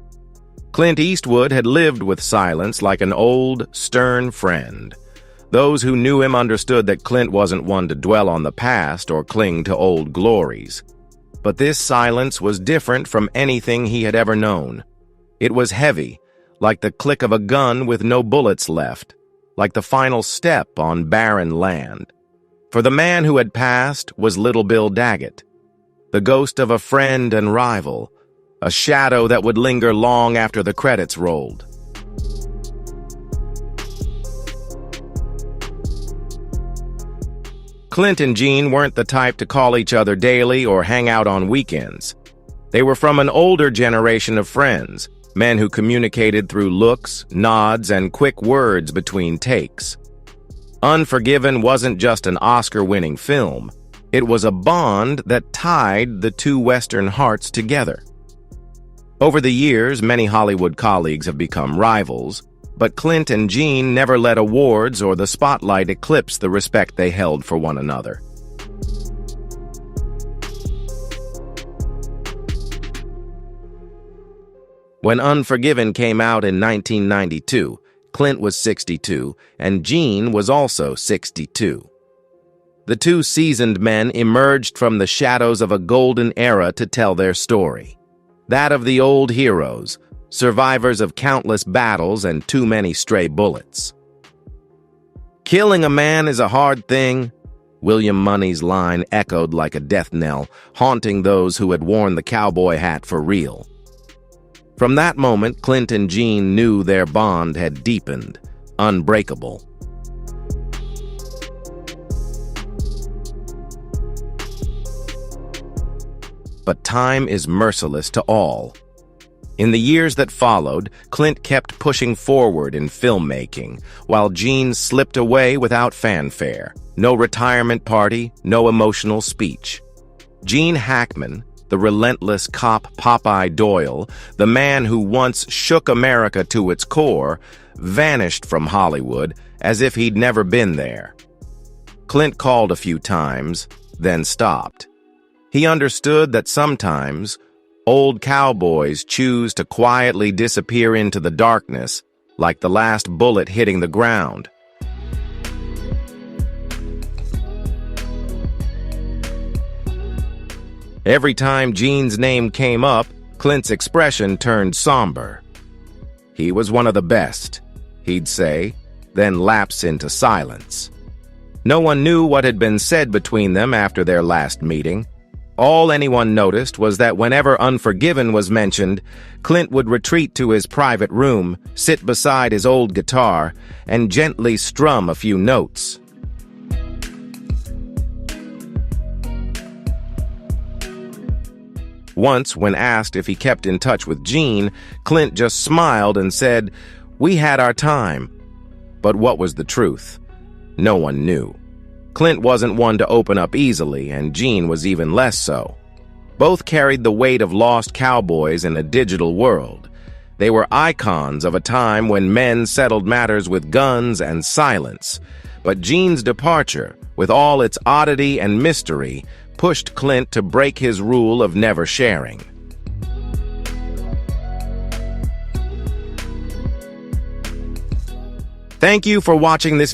Clint Eastwood had lived with silence like an old, stern friend. Those who knew him understood that Clint wasn't one to dwell on the past or cling to old glories. But this silence was different from anything he had ever known. It was heavy, like the click of a gun with no bullets left, like the final step on barren land. For the man who had passed was Little Bill Daggett, the ghost of a friend and rival, a shadow that would linger long after the credits rolled. Clint and Gene weren't the type to call each other daily or hang out on weekends. They were from an older generation of friends, men who communicated through looks, nods, and quick words between takes. Unforgiven wasn't just an Oscar-winning film. It was a bond that tied the two Western hearts together. Over the years, many Hollywood colleagues have become rivals, but Clint and Gene never let awards or the spotlight eclipse the respect they held for one another. When Unforgiven came out in 1992, Clint was 62, and Gene was also 62. The two seasoned men emerged from the shadows of a golden era to tell their story. That of the old heroes, survivors of countless battles and too many stray bullets. "Killing a man is a hard thing," William Money's line echoed like a death knell, haunting those who had worn the cowboy hat for real. From that moment, Clint and Gene knew their bond had deepened, unbreakable. But time is merciless to all. In the years that followed, Clint kept pushing forward in filmmaking, while Gene slipped away without fanfare. No retirement party, no emotional speech. Gene Hackman, the relentless cop Popeye Doyle, the man who once shook America to its core, vanished from Hollywood as if he'd never been there. Clint called a few times, then stopped. He understood that sometimes old cowboys choose to quietly disappear into the darkness, like the last bullet hitting the ground. Every time Gene's name came up, Clint's expression turned somber. "He was one of the best," he'd say, then lapse into silence. No one knew what had been said between them after their last meeting. All anyone noticed was that whenever Unforgiven was mentioned, Clint would retreat to his private room, sit beside his old guitar, and gently strum a few notes. Once, when asked if he kept in touch with Gene, Clint just smiled and said, "We had our time." But what was the truth? No one knew. Clint wasn't one to open up easily, and Gene was even less so. Both carried the weight of lost cowboys in a digital world. They were icons of a time when men settled matters with guns and silence. But Gene's departure, with all its oddity and mystery, pushed Clint to break his rule of never sharing. Thank you for watching this